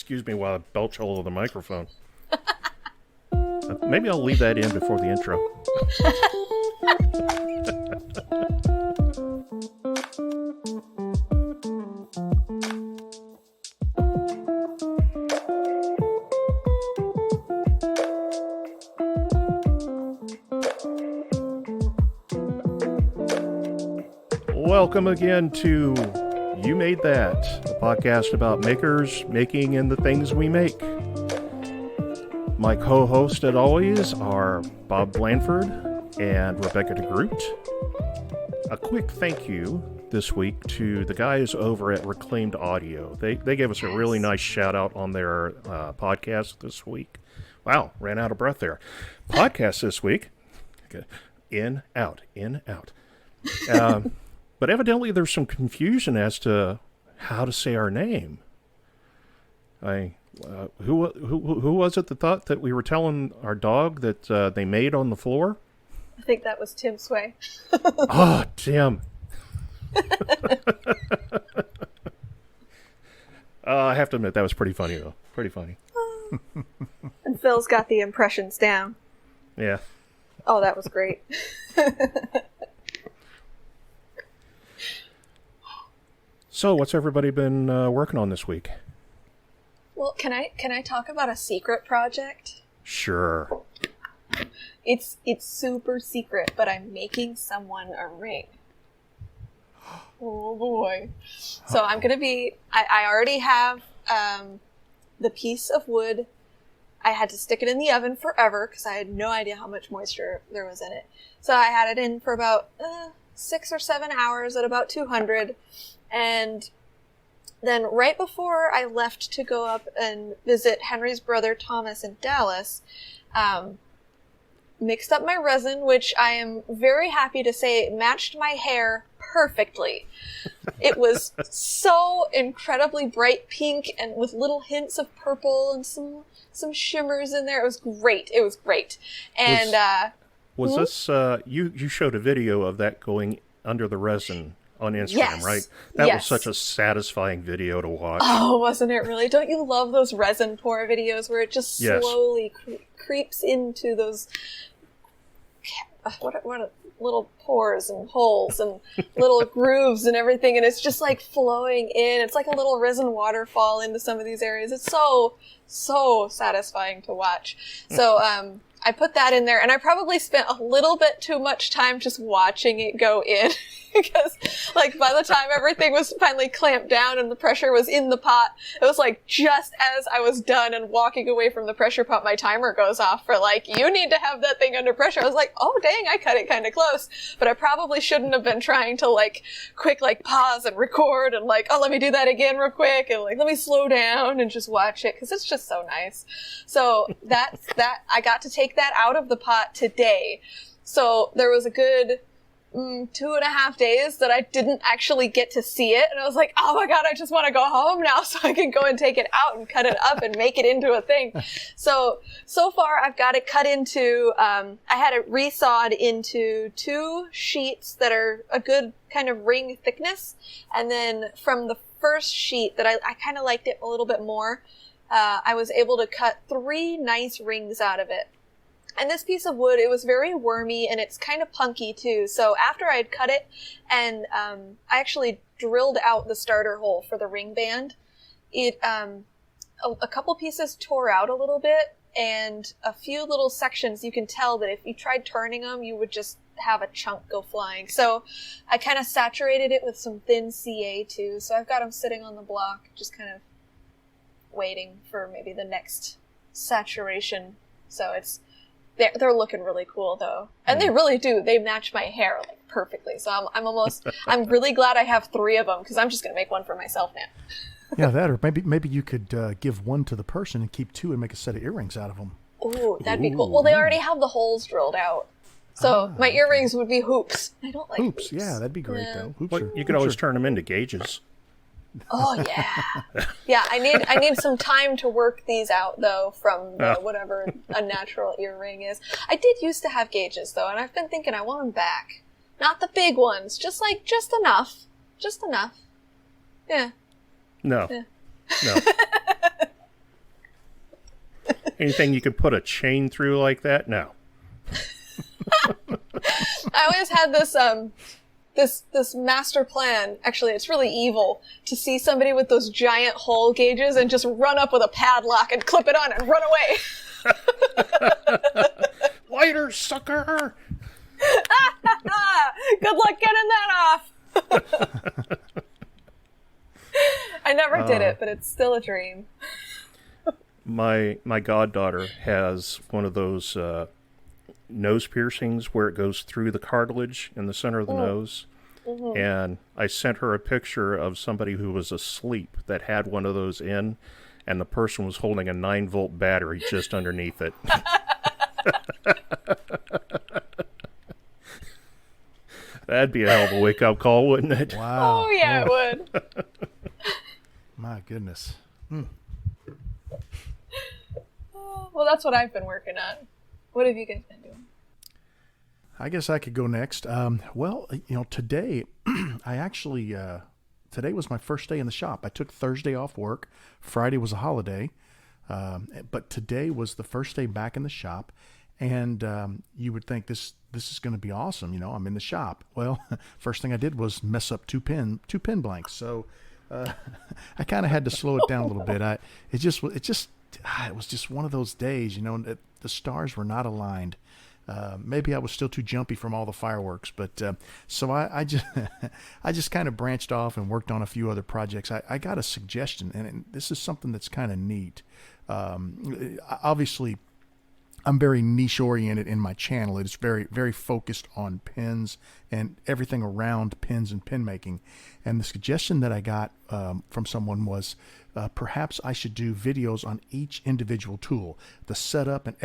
excuse me while I belch all over the microphone. Maybe I'll leave that in before the intro. Welcome again to You Made That, a podcast about makers, making, and the things we make. My co-hosts, as always, are Bob Blanford and RebeccaDeGroot. A quick thank you this week to the guys over at Reclaimed Audio. They gave us a really nice shout-out on their podcast this week. Wow, ran out of breath there. Podcast this week. Okay. In, out. But evidently there's some confusion as to how to say our name. Who was it that thought that we were telling our dog that they made on the floor? I think that was Tim Sway. Oh, Tim. I have to admit, that was pretty funny, though. Pretty funny. And Phil's got the impressions down. Yeah. Oh, that was great. So, what's everybody been working on this week? Well, can I talk about a secret project? Sure. It's super secret, but I'm making someone a ring. Oh boy. So I'm gonna be I already have the piece of wood. I had to stick it in the oven forever because I had no idea how much moisture there was in it. So I had it in for about 6 or 7 hours at about 200. And then right before I left to go up and visit Henry's brother Thomas in Dallas, mixed up my resin, which I am very happy to say matched my hair perfectly. It was so incredibly bright pink and with little hints of purple and some shimmers in there. It was great. And was this you showed a video of that going under the resin on Instagram, yes. Right? That was such a satisfying video to watch. Oh, wasn't it really? Don't you love those resin pour videos where it just slowly creeps into those what little pores and holes and little grooves and everything, and it's just like flowing in. It's like a little resin waterfall into some of these areas. It's so satisfying to watch. So I put that in there, and I probably spent a little bit too much time just watching it go in because, like, by the time everything was finally clamped down and the pressure was in the pot, it was like just as I was done and walking away from the pressure pot, my timer goes off for like, you need to have that thing under pressure. I was like, oh dang, I cut it kind of close, but I probably shouldn't have been trying to like quick like pause and record and like, oh, let me do that again real quick and like let me slow down and just watch it because it's just so nice. So that I got to take that out of the pot today. So there was a good 2.5 days that I didn't actually get to see it, and I was like, oh my god, I just want to go home now so I can go and take it out and cut it up and make it into a thing. So far I've got it cut into I had it resawed into 2 sheets that are a good kind of ring thickness, and then from the first sheet that I kind of liked it a little bit more, I was able to cut 3 nice rings out of it. And this piece of wood, it was very wormy and it's kind of punky too. So after I had cut it and I actually drilled out the starter hole for the ring band, it a couple pieces tore out a little bit, and a few little sections you can tell that if you tried turning them, you would just have a chunk go flying. So I kind of saturated it with some thin CA too. So I've got them sitting on the block, just kind of waiting for maybe the next saturation. So they're looking really cool though, and they really do. They match my hair like perfectly. So I'm really glad I have 3 of them because I'm just gonna make one for myself now. Yeah, that, or maybe you could give one to the person and keep 2 and make a set of earrings out of them. Ooh, that'd be cool. Well, they already have the holes drilled out, so my earrings would be hoops. I don't like hoops. Yeah, that'd be great though. Hoops you could always turn them into gauges. Oh yeah, yeah. I need some time to work these out though from whatever a natural earring is. I did used to have gauges though, and I've been thinking I want them back. Not the big ones, just enough. Yeah. No. Yeah. No. Anything you could put a chain through like that? No. I always had this master plan. Actually, it's really evil to see somebody with those giant hole gauges and just run up with a padlock and clip it on and run away. Lighter, sucker! Good luck getting that off. I never did it, but it's still a dream. My goddaughter has one of those nose piercings where it goes through the cartilage in the center of the nose. Mm-hmm. And I sent her a picture of somebody who was asleep that had one of those in, and the person was holding a 9-volt battery just underneath it. That'd be a hell of a wake-up call, wouldn't it? Wow. Oh, yeah, it would. My goodness. Well, that's what I've been working on. What have you guys been doing? I guess I could go next. Well, today, today was my first day in the shop. I took Thursday off work. Friday was a holiday. But today was the first day back in the shop. And you would think this is going to be awesome. I'm in the shop. Well, first thing I did was mess up two pin blanks. So I kind of had to slow it down a little bit. It was just one of those days, the stars were not aligned. Maybe I was still too jumpy from all the fireworks, but so I just kind of branched off and worked on a few other projects. I got a suggestion, and this is something that's kind of neat. Obviously, I'm very niche oriented in my channel. It's very, very focused on pins and everything around pins and pin making. And the suggestion that I got from someone was perhaps I should do videos on each individual tool, the setup and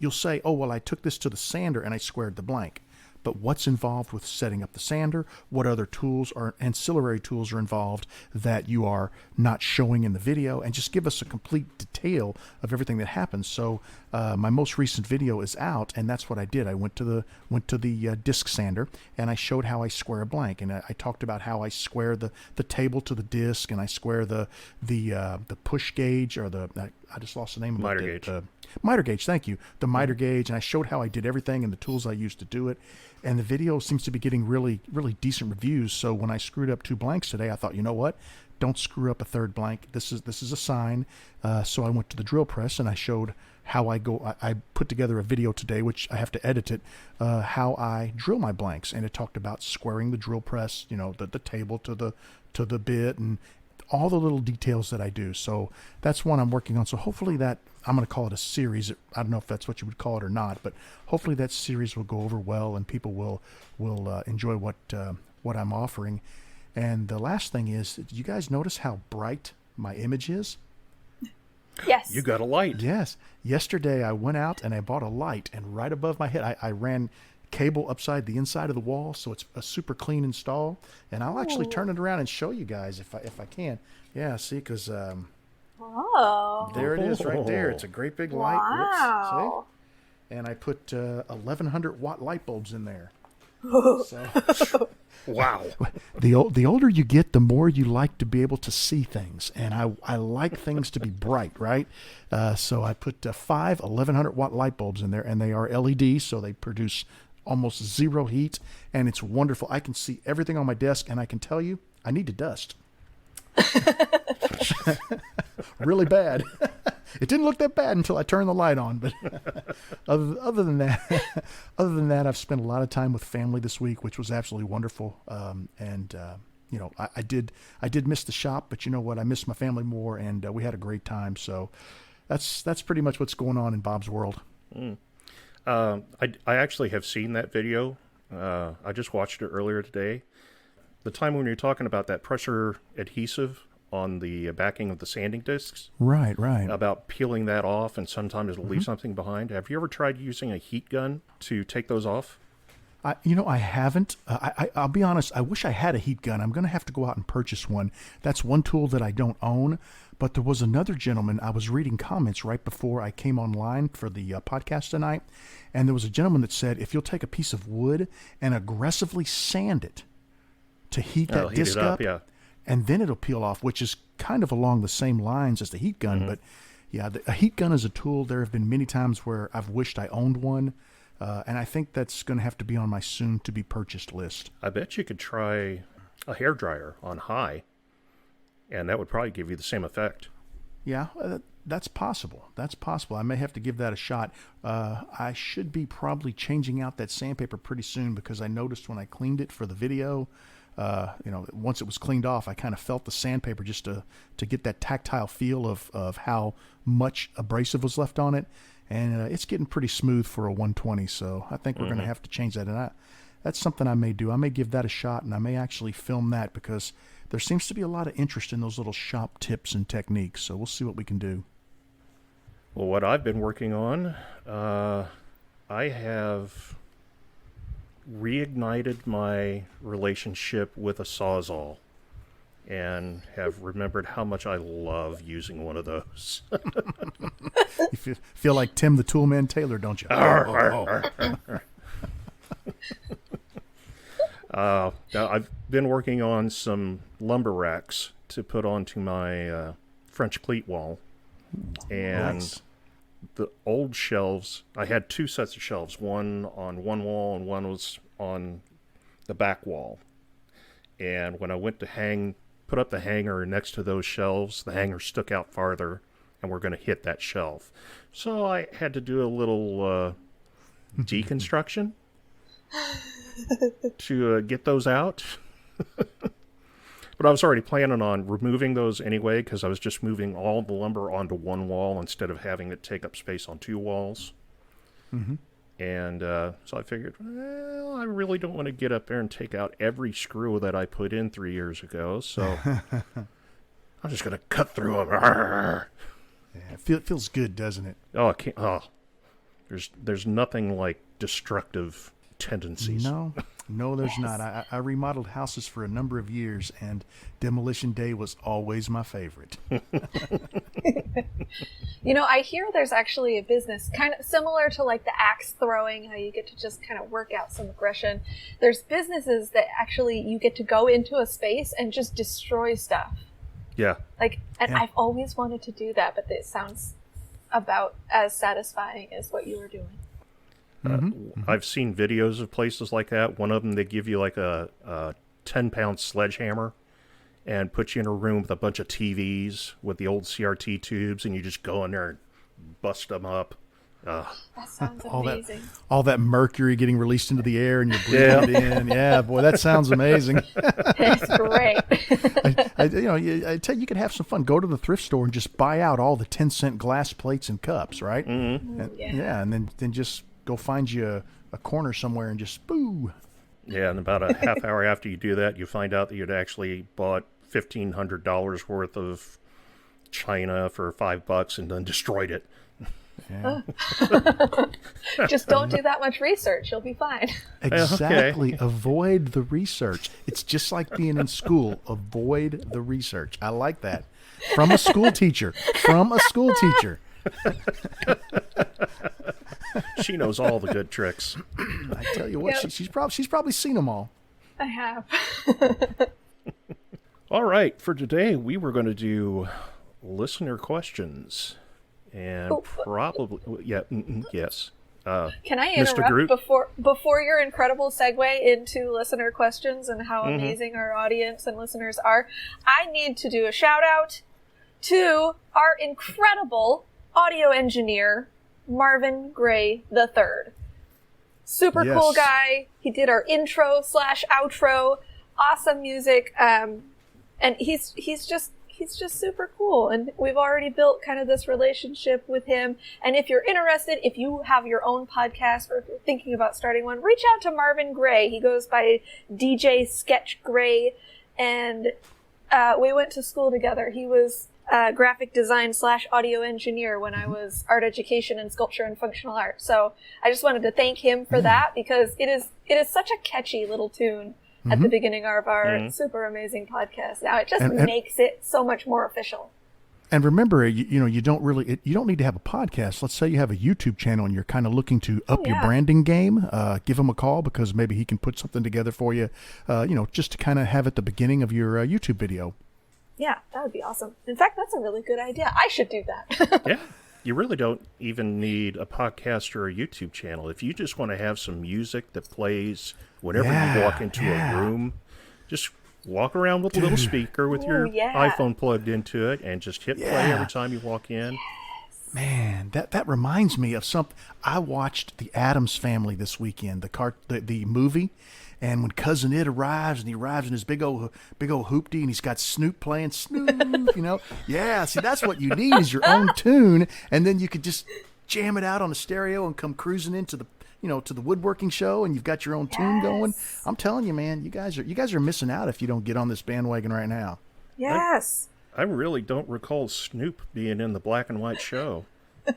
you'll say, oh, well, I took this to the sander and I squared the blank. But what's involved with setting up the sander? What other tools or ancillary tools are involved that you are not showing in the video? And just give us a complete detail of everything that happens. So my most recent video is out, and that's what I did. I went to the disc sander, and I showed how I square a blank, and I talked about how I square the table to the disc, and I square the push gauge or I just lost the name of miter it. Gauge. Miter gauge, thank you. The miter gauge, and I showed how I did everything and the tools I used to do it. And the video seems to be getting really, really decent reviews. So when I screwed up 2 blanks today, I thought, you know what? Don't screw up a 3rd blank. This is a sign. So I went to the drill press and I showed how I go. I put together a video today, which I have to edit it, how I drill my blanks. And it talked about squaring the drill press, the table to the bit and all the little details that I do. So that's one I'm working on. So hopefully that, I'm going to call it a series. I don't know if that's what you would call it or not, but hopefully that series will go over well and people will enjoy what I'm offering. And the last thing is, did you guys notice how bright my image is? Yes. You got a light. Yes. Yesterday I went out and I bought a light, and right above my head I ran cable upside the inside of the wall, so it's a super clean install. And I'll actually turn it around and show you guys if I can. Yeah, see, because there it is right there. It's a great big light. Wow. See? And I put 1,100 watt light bulbs in there. So, wow. The older you get, the more you like to be able to see things. And I like things to be bright, right? So I put 5 1,100 watt light bulbs in there, and they are LED, so they produce almost zero heat, and it's wonderful. I can see everything on my desk, and I can tell you, I need to dust. Really bad. It didn't look that bad until I turned the light on, but other than that, I've spent a lot of time with family this week, which was absolutely wonderful. I did miss the shop, but you know what? I missed my family more, and we had a great time. So that's pretty much what's going on in Bob's world. I actually have seen that video. I just watched it earlier today. The time when you're talking about that pressure adhesive on the backing of the sanding discs. Right. About peeling that off, and sometimes it'll leave something behind. Have you ever tried using a heat gun to take those off? I haven't. I'll be honest, I wish I had a heat gun. I'm going to have to go out and purchase one. That's one tool that I don't own. But there was another gentleman, I was reading comments right before I came online for the podcast tonight, and there was a gentleman that said, if you'll take a piece of wood and aggressively sand it to heat that disc up, yeah. and then it'll peel off, which is kind of along the same lines as the heat gun. But Yeah, a heat gun is a tool. There have been many times where I've wished I owned one, and I think that's going to have to be on my soon-to-be-purchased list. I bet you could try a hairdryer on high, and that would probably give you the same effect. Yeah, that's possible. That's possible. I may have to give that a shot. I should be probably changing out that sandpaper pretty soon because I noticed when I cleaned it for the video, once it was cleaned off, I kind of felt the sandpaper just to get that tactile feel of how much abrasive was left on it. And it's getting pretty smooth for a 120, so I think we're going to have to change that. And that's something I may do. I may give that a shot, and I may actually film that because there seems to be a lot of interest in those little shop tips and techniques, so we'll see what we can do. Well, what I've been working on, I have reignited my relationship with a Sawzall and have remembered how much I love using one of those. You feel like Tim the Toolman Taylor, don't you? Now I've been working on some lumber racks to put onto my French cleat wall. And nice. The old shelves, I had two sets of shelves, one on one wall and one was on the back wall. And when I went to put up the hanger next to those shelves, the hanger stuck out farther and we're going to hit that shelf. So I had to do a little deconstruction to get those out. But I was already planning on removing those anyway because I was just moving all the lumber onto one wall instead of having it take up space on two walls. Mm-hmm. And so I figured, well, I really don't want to get up there and take out every screw that I put in 3 years ago. So I'm just going to cut through them. Yeah, it feels good, doesn't it? Oh, I can't. Oh, there's nothing like destructive tendencies. No, there's not. I remodeled houses for a number of years, and demolition day was always my favorite. I hear there's actually a business kind of similar to like the axe throwing, how you get to just kind of work out some aggression. There's businesses that actually you get to go into a space and just destroy stuff. Yeah. I've always wanted to do that, but it sounds about as satisfying as what you were doing. I've seen videos of places like that. One of them, they give you like a 10-pound sledgehammer and put you in a room with a bunch of TVs with the old CRT tubes, and you just go in there and bust them up. That sounds amazing. All that mercury getting released into the air and you're breathing it in. Yeah, boy, that sounds amazing. It's great. I tell you, you could have some fun. Go to the thrift store and just buy out all the 10-cent glass plates and cups, right? Mm-hmm. And then just go find you a corner somewhere and just boo. Yeah, and about a half hour after you do that, you find out that you'd actually bought $1,500 worth of china for $5 and then destroyed it. Yeah. Just don't do that much research. You'll be fine. Exactly. Okay. Avoid the research. It's just like being in school. Avoid the research. I like that. From a school teacher. She knows all the good tricks. I tell you what, Yep. she's probably seen them all. I have. All right, for today, we were going to do listener questions. And probably, yes. Can I Mr. interrupt Groot? before your incredible segue into listener questions and how amazing our audience and listeners are? I need to do a shout out to our incredible audio engineer, Marvin Gray III. Super cool guy. He did our intro/outro. Awesome music. And he's just super cool. And we've already built kind of this relationship with him. And if you're interested, if you have your own podcast or if you're thinking about starting one, reach out to Marvin Gray. He goes by DJ Sketch Gray. And we went to school together. He was graphic design / audio engineer when I was art education and sculpture and functional art. So I just wanted to thank him for that because it is such a catchy little tune at the beginning of our super amazing podcast. Now it just makes it so much more official. And remember, you don't need to have a podcast. Let's say you have a YouTube channel and you're kind of looking to up your branding game. Give him a call because maybe he can put something together for you. Just to kind of have at the beginning of your YouTube video. Yeah, that would be awesome. In fact, that's a really good idea. I should do that. Yeah. You really don't even need a podcast or a YouTube channel. If you just want to have some music that plays whenever you walk into a room, just walk around with a little speaker with your iPhone plugged into it and just hit play every time you walk in. Man, that reminds me of something. I watched The Addams Family this weekend, the movie, and when Cousin Ed arrives, and he arrives in his big old hoopty, and he's got Snoop playing Snoop, Yeah, see, that's what you need is your own tune, and then you could just jam it out on a stereo and come cruising into the to the woodworking show, and you've got your own tune going. I'm telling you, man, you guys are missing out if you don't get on this bandwagon right now. Yes. I really don't recall Snoop being in the black and white show.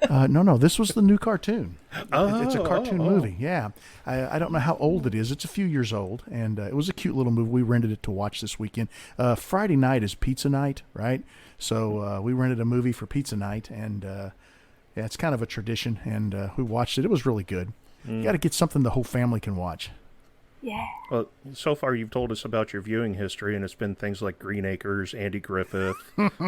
No, this was the new cartoon. It's a cartoon movie, yeah. I don't know how old it is. It's a few years old, and it was a cute little movie. We rented it to watch this weekend. Friday night is pizza night, right? So we rented a movie for pizza night, and it's kind of a tradition, and we watched it. It was really good. You got to get something the whole family can watch. Yeah. Well, so far you've told us about your viewing history, and it's been things like Green Acres, Andy Griffith.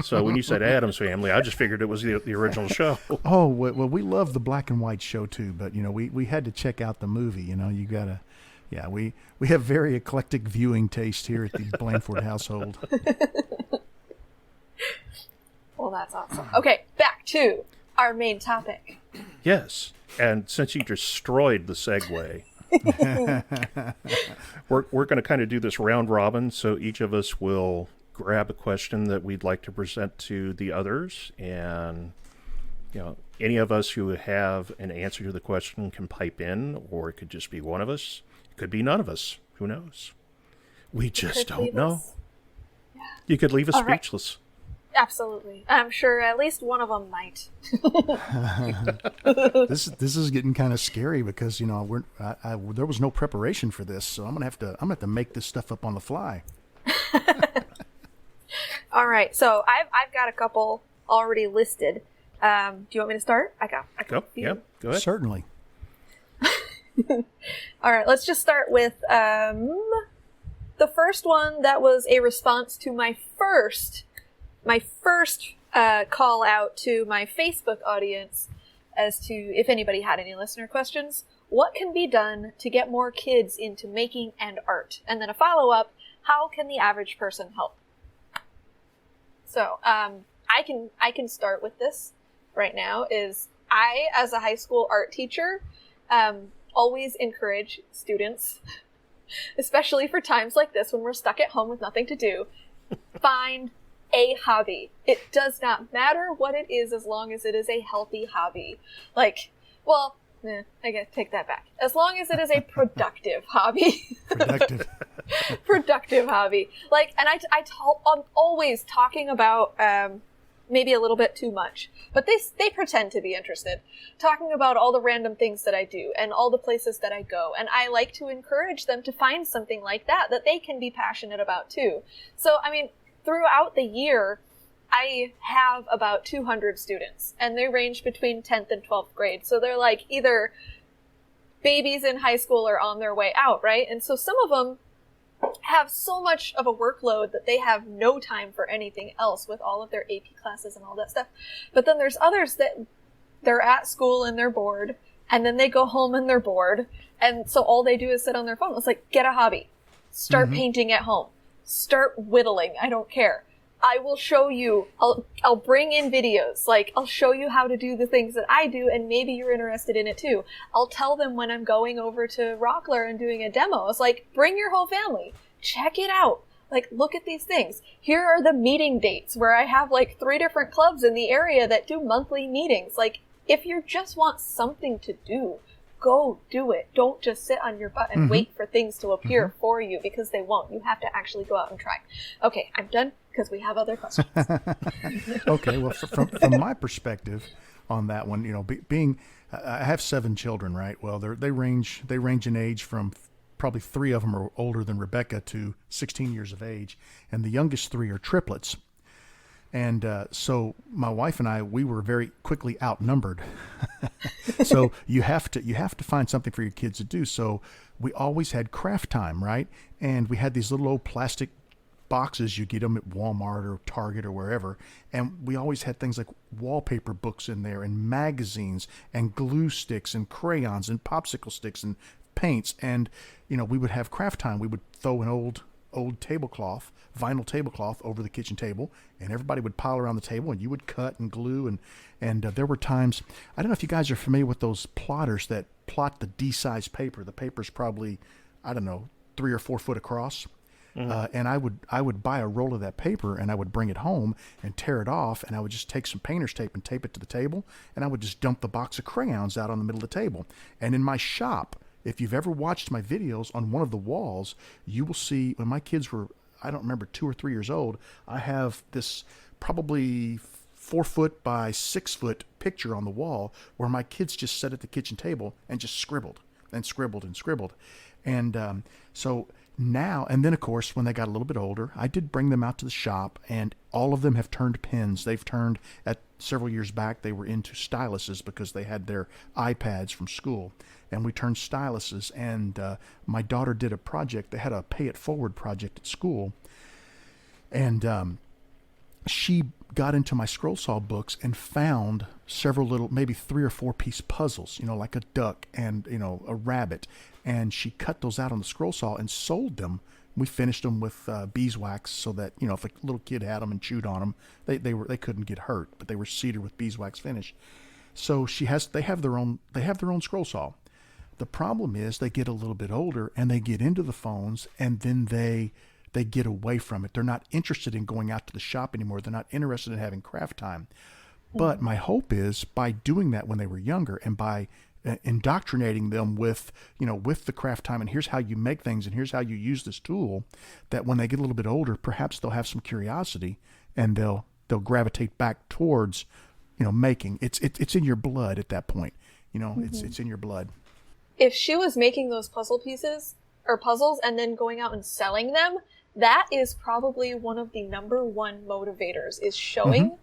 So when you said Addams Family, I just figured it was the original show. Oh, well, we love the black and white show too, but we had to check out the movie. You gotta, we have very eclectic viewing taste here at the Blandford household. Well, that's awesome. Okay, back to our main topic. Yes, and since you destroyed the segue. We're going to kind of do this round robin, so each of us will grab a question that we'd like to present to the others, and any of us who have an answer to the question can pipe in, or it could just be one of us. It could be none of us. Who knows? We just don't know. Yeah. You could leave us All right. speechless. Absolutely. I'm sure at least one of them might. This is getting kind of scary because there was no preparation for this, so I'm gonna have to make this stuff up on the fly. All right, so I've got a couple already listed. Do you want me to start? I got Go. a few. Yeah, go ahead. Certainly. All right, let's just start with the first one that was a response to my first call out to my Facebook audience as to if anybody had any listener questions. What can be done to get more kids into making and art? And then a follow-up, how can the average person help? So I can start with this right now. Is I, as a high school art teacher, always encourage students, especially for times like this when we're stuck at home with nothing to do, find a hobby. It does not matter what it is as long as it is a healthy hobby. I gotta take that back. As long as it is a productive hobby. Productive hobby. I'm always talking about maybe a little bit too much, but they pretend to be interested. Talking about all the random things that I do and all the places that I go, and I like to encourage them to find something like that they can be passionate about too. So, throughout the year, I have about 200 students, and they range between 10th and 12th grade. So they're either babies in high school or on their way out, right? And so some of them have so much of a workload that they have no time for anything else with all of their AP classes and all that stuff. But then there's others that they're at school and they're bored, and then they go home and they're bored, and so all they do is sit on their phone. It's get a hobby. Start painting at home. Start whittling. I don't care. I will show you. I'll bring in videos. I'll show you how to do the things that I do, and maybe you're interested in it too. I'll tell them when I'm going over to Rockler and doing a demo. It's bring your whole family. Check it out. Look at these things. Here are the meeting dates where I have 3 different clubs in the area that do monthly meetings. If you just want something to do, go do it. Don't just sit on your butt and wait for things to appear for you, because they won't. You have to actually go out and try. Okay, I'm done because we have other questions. Okay, well, from my perspective on that one, I have 7 children, right? Well, they range in age from probably 3 of them are older than Rebecca to 16 years of age, and the youngest 3 are triplets. And so my wife and I, we were very quickly outnumbered. So you have to find something for your kids to do. So we always had craft time, right? And we had these little old plastic boxes. You get them at Walmart or Target or wherever. And we always had things like wallpaper books in there and magazines and glue sticks and crayons and popsicle sticks and paints. And, we would have craft time. We would throw an old tablecloth, vinyl tablecloth over the kitchen table, and everybody would pile around the table, and you would cut and glue. And there were times, I don't know if you guys are familiar with those plotters that plot the D-size paper. The paper's probably, 3 or 4 foot across. And I would buy a roll of that paper, and I would bring it home and tear it off, and I would just take some painter's tape and tape it to the table, and I would just dump the box of crayons out on the middle of the table. And in my shop, if you've ever watched my videos, on one of the walls, you will see when my kids were, I don't remember, 2 or 3 years old, I have this probably 4 foot by 6 foot picture on the wall where my kids just sat at the kitchen table and just scribbled and scribbled and scribbled. And so now, and then of course, when they got a little bit older, I did bring them out to the shop, and all of them have turned pens. They've turned, at several years back, they were into styluses because they had their iPads from school. And we turned styluses, and my daughter did a project. They had a pay it forward project at school. And she got into my scroll saw books and found several little, maybe 3 or 4 piece puzzles, like a duck and, a rabbit. And she cut those out on the scroll saw and sold them. We finished them with beeswax so that, if a little kid had them and chewed on them, they couldn't get hurt, but they were cedar with beeswax finish. So they have their own scroll saw. The problem is they get a little bit older and they get into the phones, and then they get away from it. They're not interested in going out to the shop anymore. They're not interested in having craft time. But my hope is, by doing that when they were younger, and by indoctrinating them with the craft time, and here's how you make things, and here's how you use this tool, that when they get a little bit older, perhaps they'll have some curiosity, and they'll gravitate back towards making. It's in your blood at that point. It's in your blood. If she was making those puzzles and then going out and selling them, that is probably one of the number one motivators, is showing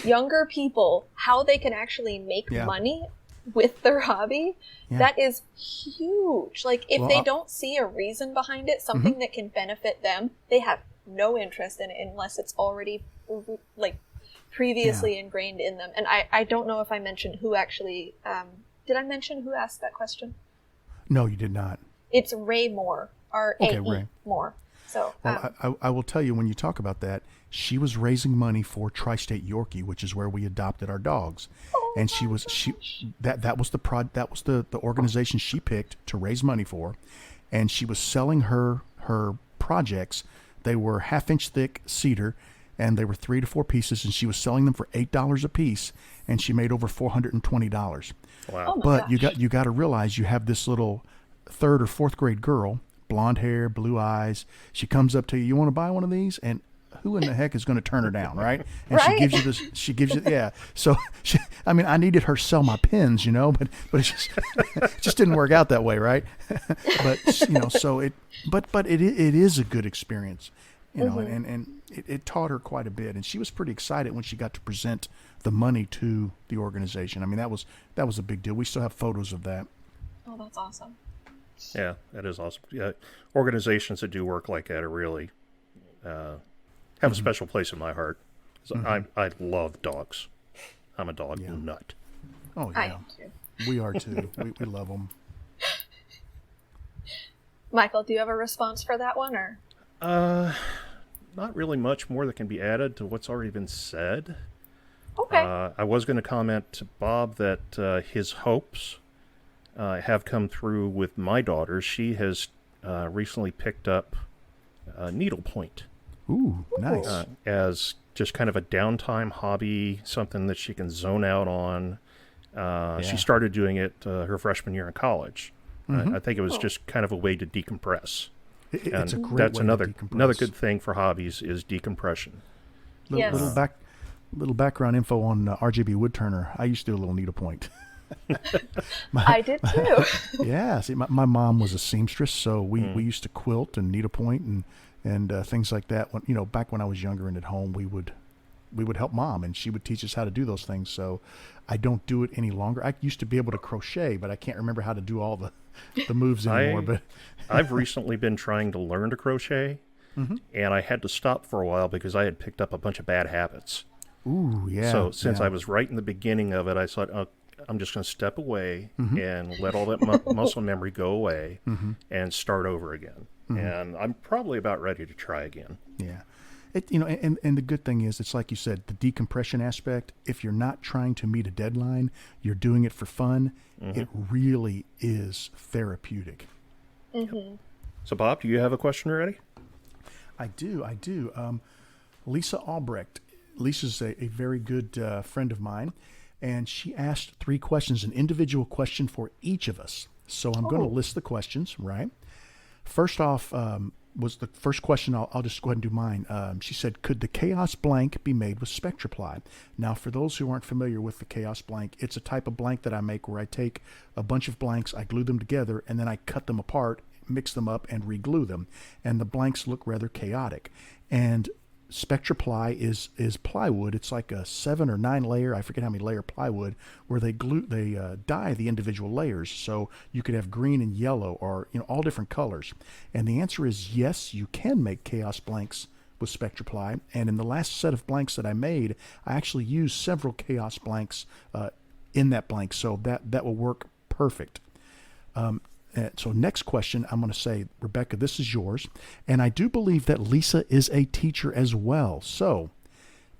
younger people how they can actually make money with their hobby. That is huge. Like, if they don't see a reason behind it, something that can benefit them, they have no interest in it unless it's already previously ingrained in them. And I don't know if I mentioned who actually, did I mention who asked that question? No, you did not. It's Rae Moore, R-A-E Rae Moore. So, I will tell you, when you talk about that, she was raising money for Tri-State Yorkie, which is where we adopted our dogs. And that was the organization she picked to raise money for. And she was selling her projects. They were 1/2-inch thick cedar, and they were 3 to 4 pieces, and she was selling them for $8 a piece, and she made over $420. Wow. Oh, but you got to realize, you have this little 3rd or 4th grade girl, blonde hair, blue eyes. She comes up to you, "You want to buy one of these?" And who in the heck is going to turn her down, right? And right? she gives you, yeah. So, I needed her to sell my pens, but it just didn't work out that way, right? But, but it is a good experience, and it taught her quite a bit. And she was pretty excited when she got to present the money to the organization. that was a big deal. We still have photos of that. Oh, that's awesome. Yeah, that is awesome. Yeah, organizations that do work like that are really have a special place in my heart. I love dogs. I'm a dog nut. Oh yeah, I am too. We are too. we love them. Michael, do you have a response for that one, or? Not really much more that can be added to what's already been said. Okay. I was going to comment to Bob that his hopes have come through with my daughter. She has recently picked up needlepoint. Ooh, nice. As just kind of a downtime hobby, something that she can zone out on. She started doing it her freshman year in college. I think it was just kind of a way to decompress. It's a great that's way another to decompress. Another good thing for hobbies is decompression. Little background info on RJBWoodTurner. I used to do a little needlepoint. I did too. Yeah, see, my mom was a seamstress, so we used to quilt and needlepoint and things like that. When, back when I was younger and at home, we would help Mom, and she would teach us how to do those things. So I don't do it any longer. I used to be able to crochet, but I can't remember how to do all the moves anymore. But I've recently been trying to learn to crochet. and I had to stop for a while because I had picked up a bunch of bad habits. Ooh, yeah. So since I was right in the beginning of it, I thought, oh, I'm just going to step away and let all that muscle memory go away and start over again. And I'm probably about ready to try again. Yeah. And the good thing is, it's like you said, the decompression aspect, if you're not trying to meet a deadline, you're doing it for fun, it really is therapeutic. So, Bob, do you have a question ready? I do. Lisa Albrecht. Lisa's a very good friend of mine, and she asked 3 questions, an individual question for each of us. So I'm going to list the questions, right? First off, was the first question. I'll just go ahead and do mine. She said, could the chaos blank be made with SpectraPly? Now, for those who aren't familiar with the chaos blank, it's a type of blank that I make where I take a bunch of blanks, I glue them together, and then I cut them apart, mix them up, and re-glue them. And the blanks look rather chaotic. And SpectraPly is plywood. It's like a 7 or 9 layer, I forget how many layer plywood, where they dye the individual layers. So you could have green and yellow, or all different colors. And the answer is yes, you can make chaos blanks with SpectraPly. And in the last set of blanks that I made, I actually used several chaos blanks in that blank, so that will work perfect. So next question, I'm going to say, Rebecca, this is yours. And I do believe that Lisa is a teacher as well. So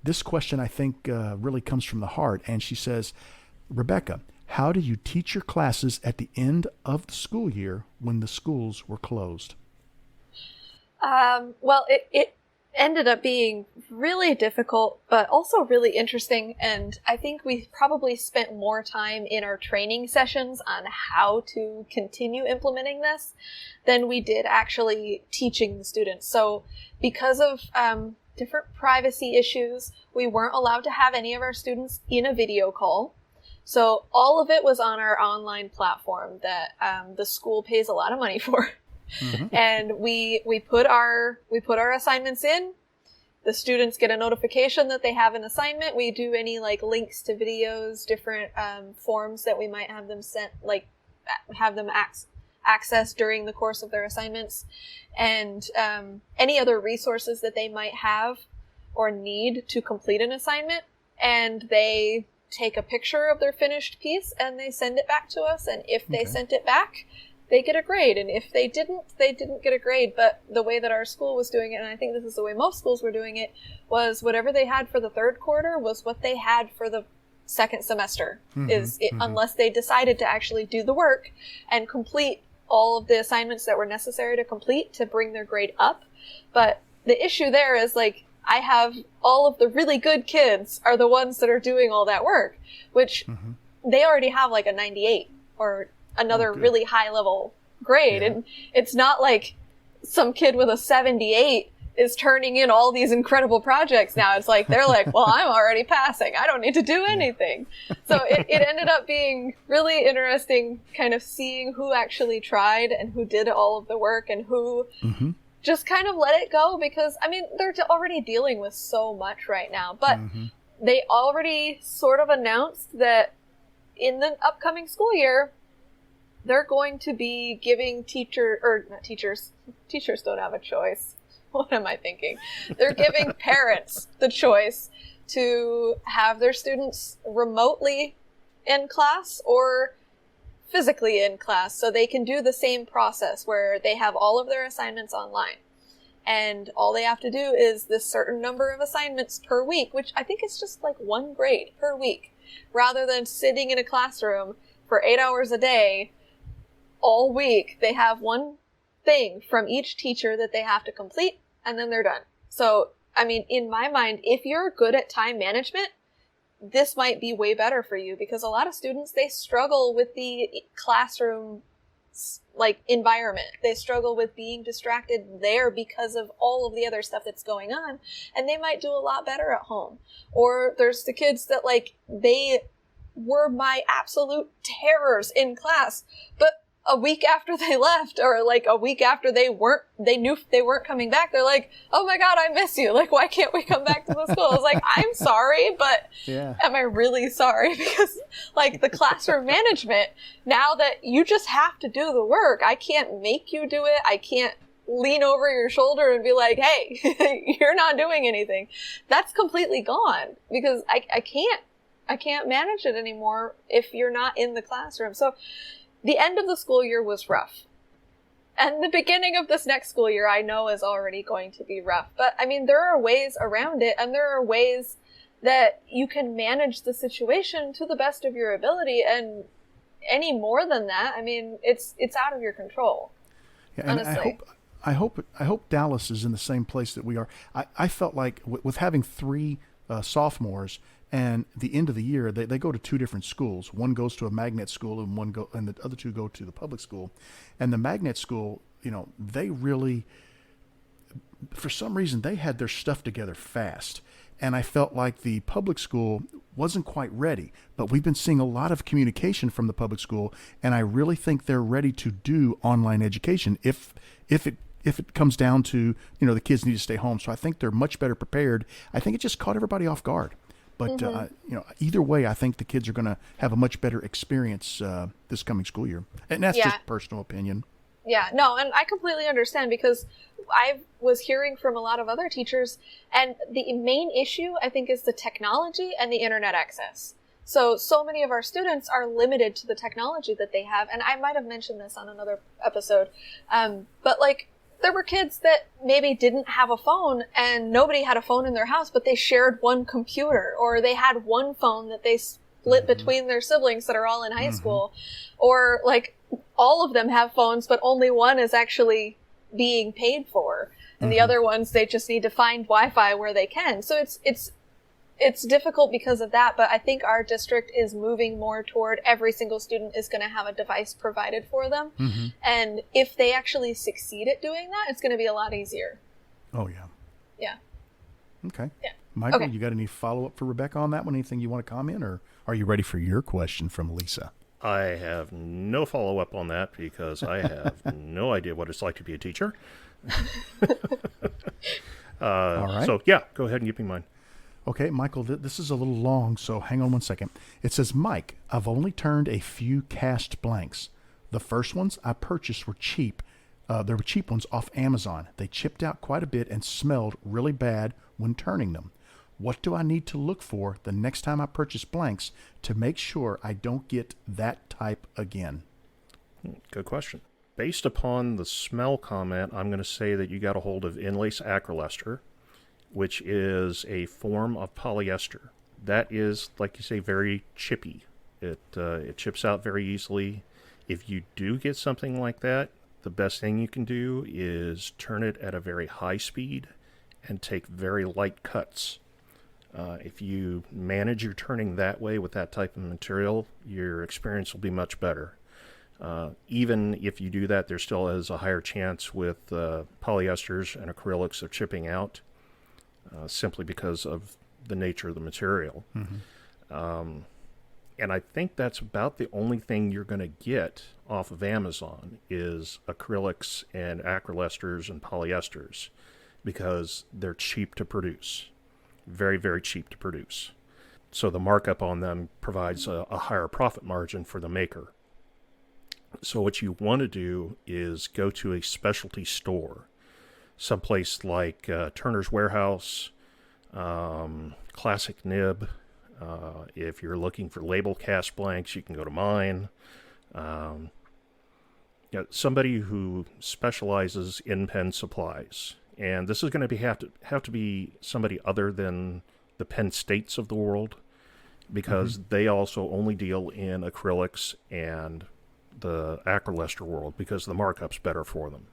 this question, I think, really comes from the heart. And she says, Rebecca, how do you teach your classes at the end of the school year when the schools were closed? Well, it ended up being really difficult, but also really interesting. And I think we probably spent more time in our training sessions on how to continue implementing this than we did actually teaching the students. So because of different privacy issues, we weren't allowed to have any of our students in a video call. So all of it was on our online platform that the school pays a lot of money for. And we put our assignments in. The students get a notification that they have an assignment. We do any links to videos, different forms that we might have them sent, have them access during the course of their assignments, and any other resources that they might have or need to complete an assignment. And they take a picture of their finished piece and they send it back to us. And if they sent it back, they get a grade. And if they didn't get a grade. But the way that our school was doing it, and I think this is the way most schools were doing it, was whatever they had for the third quarter was what they had for the second semester. Unless they decided to actually do the work and complete all of the assignments that were necessary to complete to bring their grade up. But the issue there is I have all of the really good kids are the ones that are doing all that work, which they already have a 98 or another really high level grade. And it's not like some kid with a 78 is turning in all these incredible projects now. It's they're well, I'm already passing. I don't need to do anything. So it ended up being really interesting kind of seeing who actually tried and who did all of the work and who just kind of let it go, because they're already dealing with so much right now. But they already sort of announced that in the upcoming school year, they're going to be giving teachers don't have a choice. What am I thinking? They're giving parents the choice to have their students remotely in class or physically in class, so they can do the same process where they have all of their assignments online. And all they have to do is this certain number of assignments per week, which I think is just 1 grade per week, rather than sitting in a classroom for 8 hours a day all week. They have one thing from each teacher that they have to complete, and then they're done. So, in my mind, if you're good at time management, this might be way better for you, because a lot of students, they struggle with the classroom environment. They struggle with being distracted there because of all of the other stuff that's going on, and they might do a lot better at home. Or there's the kids that they were my absolute terrors in class, but a week after they left, or a week after they knew they weren't coming back, they're oh my God, I miss you. Why can't we come back to the school? I was I'm sorry, but am I really sorry? Because the classroom management, now that you just have to do the work, I can't make you do it. I can't lean over your shoulder and be like, hey, you're not doing anything. That's completely gone because I can't manage it anymore if you're not in the classroom. So the end of the school year was rough. And the beginning of this next school year, I know, is already going to be rough. But, I mean, there are ways around it, and there are ways that you can manage the situation to the best of your ability. And any more than that, I mean, it's out of your control. Yeah, and honestly. I hope Dallas is in the same place that we are. I felt like with having 3 sophomores, and the end of the year, they go to 2 different schools. One goes to a magnet school, and the other 2 go to the public school. And the magnet school, they really, for some reason, they had their stuff together fast. And I felt like the public school wasn't quite ready. But we've been seeing a lot of communication from the public school, and I really think they're ready to do online education if it comes down to, the kids need to stay home. So I think they're much better prepared. I think it just caught everybody off guard. But, either way, I think the kids are going to have a much better experience this coming school year. And that's just personal opinion. Yeah, no, and I completely understand because I was hearing from a lot of other teachers, and the main issue, I think, is the technology and the internet access. So many of our students are limited to the technology that they have, and I might have mentioned this on another episode, but, there were kids that maybe didn't have a phone and nobody had a phone in their house, but they shared one computer, or they had one phone that they split between their siblings that are all in high school, or all of them have phones, but only one is actually being paid for. And the other ones, they just need to find Wi-Fi where they can. So it's difficult because of that, but I think our district is moving more toward every single student is going to have a device provided for them. And if they actually succeed at doing that, it's going to be a lot easier. Oh, yeah. Yeah. Okay. Yeah. Michael, Okay. you got any follow-up for Rebecca on that one? Anything you want to comment, or are you ready for your question from Lisa? I have no follow-up on that because I have no idea what it's like to be a teacher. All right. So, yeah, go ahead and give me mine. Okay, Michael, this is a little long, so hang on one second. It says, Mike, I've only turned a few cast blanks. The first ones I purchased were cheap. There were cheap ones off Amazon. They chipped out quite a bit and smelled really bad when turning them. What do I need to look for the next time I purchase blanks to make sure I don't get that type again? Good question. Based upon the smell comment, I'm going to say that you got a hold of Inlace acrylester, which is a form of polyester. That is, like you say, very chippy. It chips out very easily. If you do get something like that, the best thing you can do is turn it at a very high speed and take very light cuts. If you manage your turning that way with that type of material, your experience will be much better. Even if you do that, there still is a higher chance with polyesters and acrylics of chipping out, simply because of the nature of the material. And I think that's about the only thing you're going to get off of Amazon is acrylics and acrylesters and polyesters, because they're cheap to produce. Very, very cheap to produce. So the markup on them provides a higher profit margin for the maker. So what you want to do is go to a specialty store, someplace like Turner's Warehouse, Classic Nib. If you're looking for label cast blanks, you can go to mine. Somebody who specializes in pen supplies. And this is going to have to be somebody other than the Penn States of the world, because they also only deal in acrylics and the acrylester world, because the markup's better for them.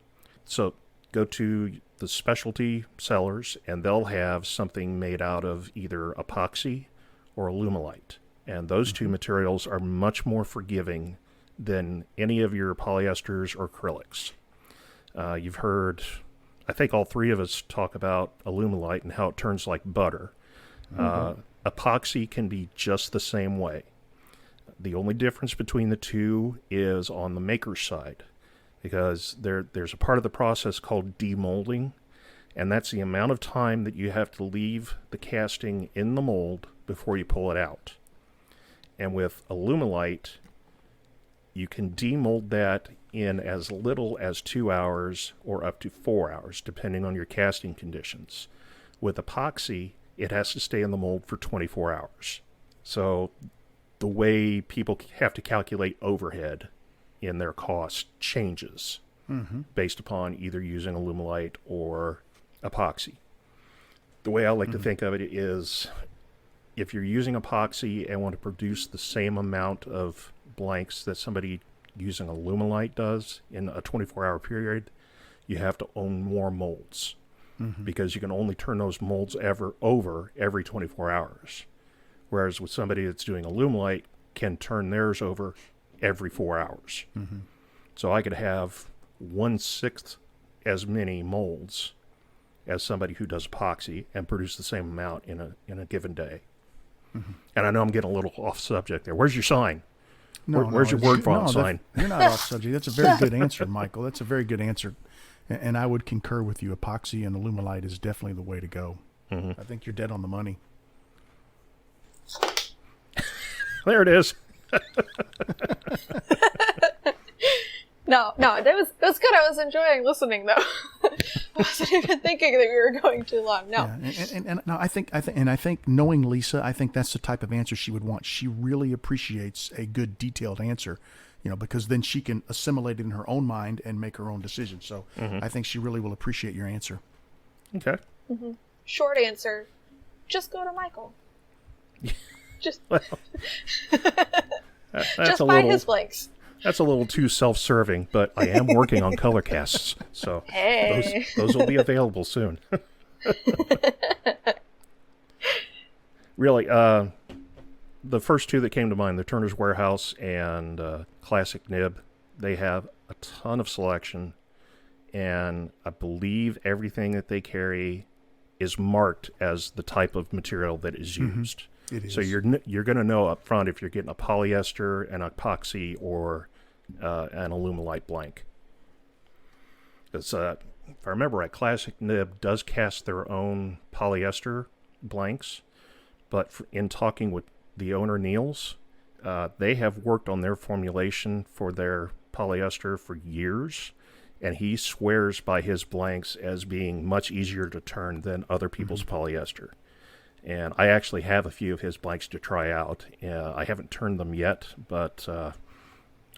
So go to the specialty sellers, and they'll have something made out of either epoxy or aluminite. And those two materials are much more forgiving than any of your polyesters or acrylics. You've heard, I think all three of us talk about aluminite and how it turns like butter. Epoxy can be just the same way. The only difference between the two is on the maker's side, because there's a part of the process called demolding, and that's the amount of time that you have to leave the casting in the mold before you pull it out. And with aluminite, you can demold that in as little as 2 hours or up to 4 hours, depending on your casting conditions. With epoxy, it has to stay in the mold for 24 hours. So the way people have to calculate overhead in their cost changes based upon either using Alumilite or epoxy. The way I like to think of it is, if you're using epoxy and want to produce the same amount of blanks that somebody using Alumilite does in a 24-hour period, you have to own more molds because you can only turn those molds over every 24 hours. Whereas with somebody that's doing Alumilite can turn theirs over every 4 hours. So I could have 1/6 as many molds as somebody who does epoxy and produce the same amount in a given day. And I know I'm getting a little off subject there. Where's your sign? Where's your word font sign? You're not off subject. That's a very good answer, Michael. That's a very good answer. And I would concur with you. Epoxy and Alumilite is definitely the way to go. I think you're dead on the money. There it is. No, that was good. I was enjoying listening, though. I wasn't even thinking that we were going too long. No. Yeah, and no, I think knowing Lisa, I think that's the type of answer she would want. She really appreciates a good, detailed answer, because then she can assimilate it in her own mind and make her own decision. So I think she really will appreciate your answer. Okay. Short answer: just go to Michael. Just just buy his blanks. That's a little too self-serving, but I am working on color casts, so hey. those will be available soon. Really, the first two that came to mind, the Turner's Warehouse and Classic Nib, they have a ton of selection, and I believe everything that they carry is marked as the type of material that is used. It is. So you're going to know up front if you're getting a polyester, an epoxy, or an Alumilite blank. Because if I remember right, Classic Nib does cast their own polyester blanks, but in talking with the owner, Niels, they have worked on their formulation for their polyester for years, and he swears by his blanks as being much easier to turn than other people's polyester. And I actually have a few of his blanks to try out. I haven't turned them yet, but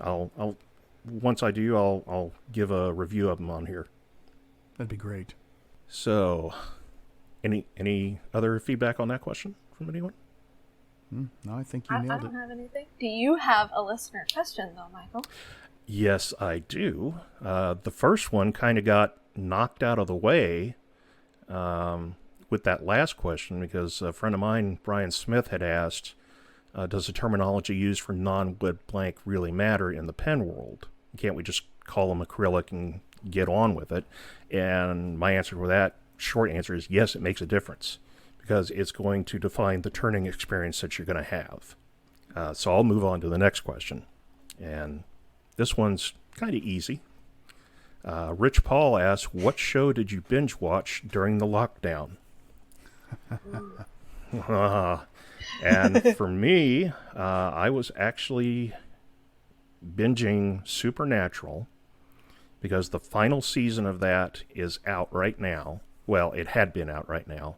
I'll once I do, I'll give a review of them on here. That'd be great. So, any other feedback on that question from anyone? No, I think you nailed it. I don't have anything. Do you have a listener question, though, Michael? Yes, I do. The first one kind of got knocked out of the way with that last question, because a friend of mine, Brian Smith, had asked, does the terminology used for non-wood blank really matter in the pen world? Can't we just call them acrylic and get on with it? And my answer to that short answer is yes, it makes a difference, because it's going to define the turning experience that you're going to have. So I'll move on to the next question. And this one's kind of easy. Rich Paul asks, what show did you binge watch during the lockdown? And for me, I was actually binging Supernatural, because the final season of that is out right now. Well, it had been out right now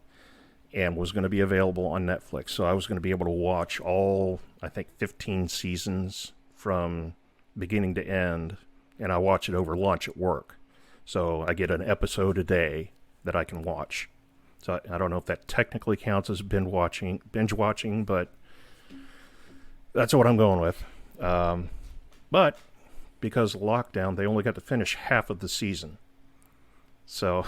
and was going to be available on Netflix. So I was going to be able to watch all, I think, 15 seasons from beginning to end, and I watch it over lunch at work. So I get an episode a day that I can watch. So I don't know if that technically counts as binge watching, but that's what I'm going with. But because of lockdown, they only got to finish half of the season. So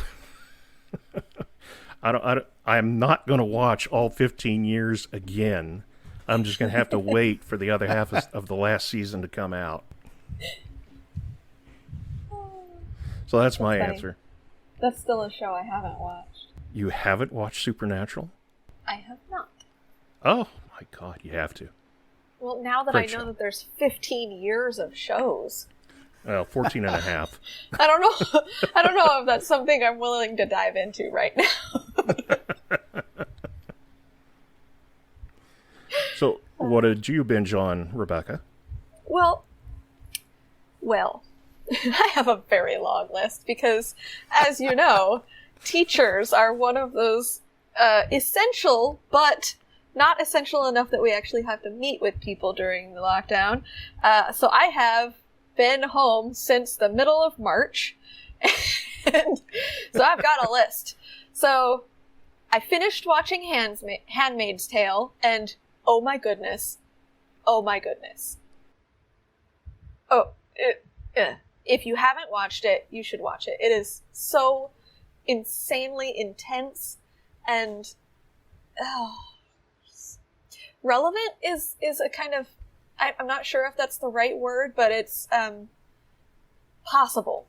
I'm not going to watch all 15 years again. I'm just going to have to wait for the other half of the last season to come out. So that's my answer. That's still a show I haven't watched. You haven't watched Supernatural? I have not. Oh, my God, you have to. Well, now that Great I know show. that there's 15 years of shows. Well, 14 and a half. I don't know if that's something I'm willing to dive into right now. So, what did you binge on, Rebecca? Well, I have a very long list because, as you know, teachers are one of those essential, but not essential enough that we actually have to meet with people during the lockdown. So I have been home since the middle of March, and so I've got a list. So I finished watching Handmaid's Tale, and oh my goodness. If you haven't watched it, you should watch it. It is so insanely intense and relevant is a kind of, I'm not sure if that's the right word, but it's possible.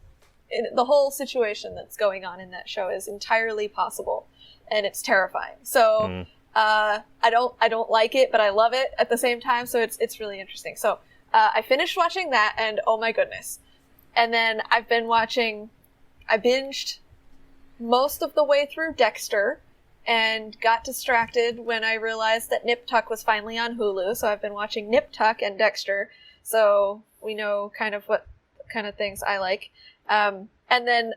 The whole situation that's going on in that show is entirely possible, and it's terrifying. So I don't like it, but I love it at the same time. So it's really interesting. So I finished watching that, and oh my goodness. And then I binged most of the way through Dexter and got distracted when I realized that Nip Tuck was finally on Hulu. So I've been watching Nip Tuck and Dexter. So we know kind of what kind of things I like. And then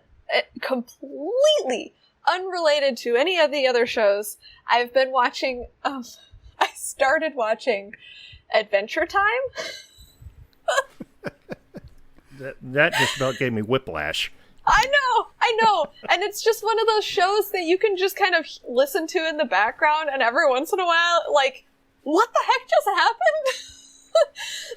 completely unrelated to any of the other shows, I've been watching, I started watching Adventure Time. That just about gave me whiplash. I know. And it's just one of those shows that you can just kind of listen to in the background, and every once in a while, like, what the heck just happened?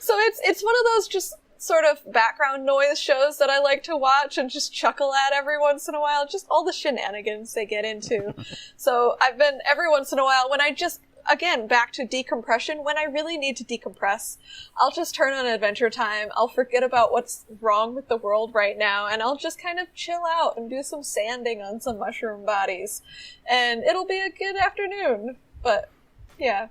So it's one of those just sort of background noise shows that I like to watch and just chuckle at every once in a while, just all the shenanigans they get into. So I've been, every once in a while, when I just, again, back to decompression, when I really need to decompress, I'll just turn on Adventure Time, I'll forget about what's wrong with the world right now, and I'll just kind of chill out and do some sanding on some mushroom bodies. And it'll be a good afternoon. But, yeah,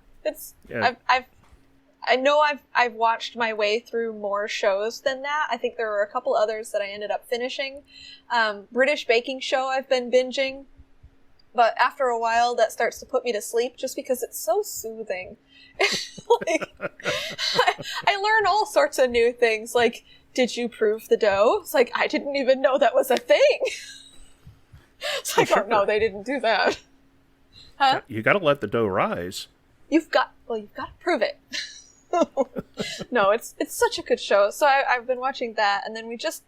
I know I've watched my way through more shows than that. I think there were a couple others that I ended up finishing. British Baking Show I've been binging. But after a while, that starts to put me to sleep just because it's so soothing. Like, I learn all sorts of new things. Like, did you prove the dough? It's like, I didn't even know that was a thing. It's like, oh no, they didn't do that. Huh? You got to let the dough rise. You've got to prove it. No, it's such a good show. So I've been watching that, and then we just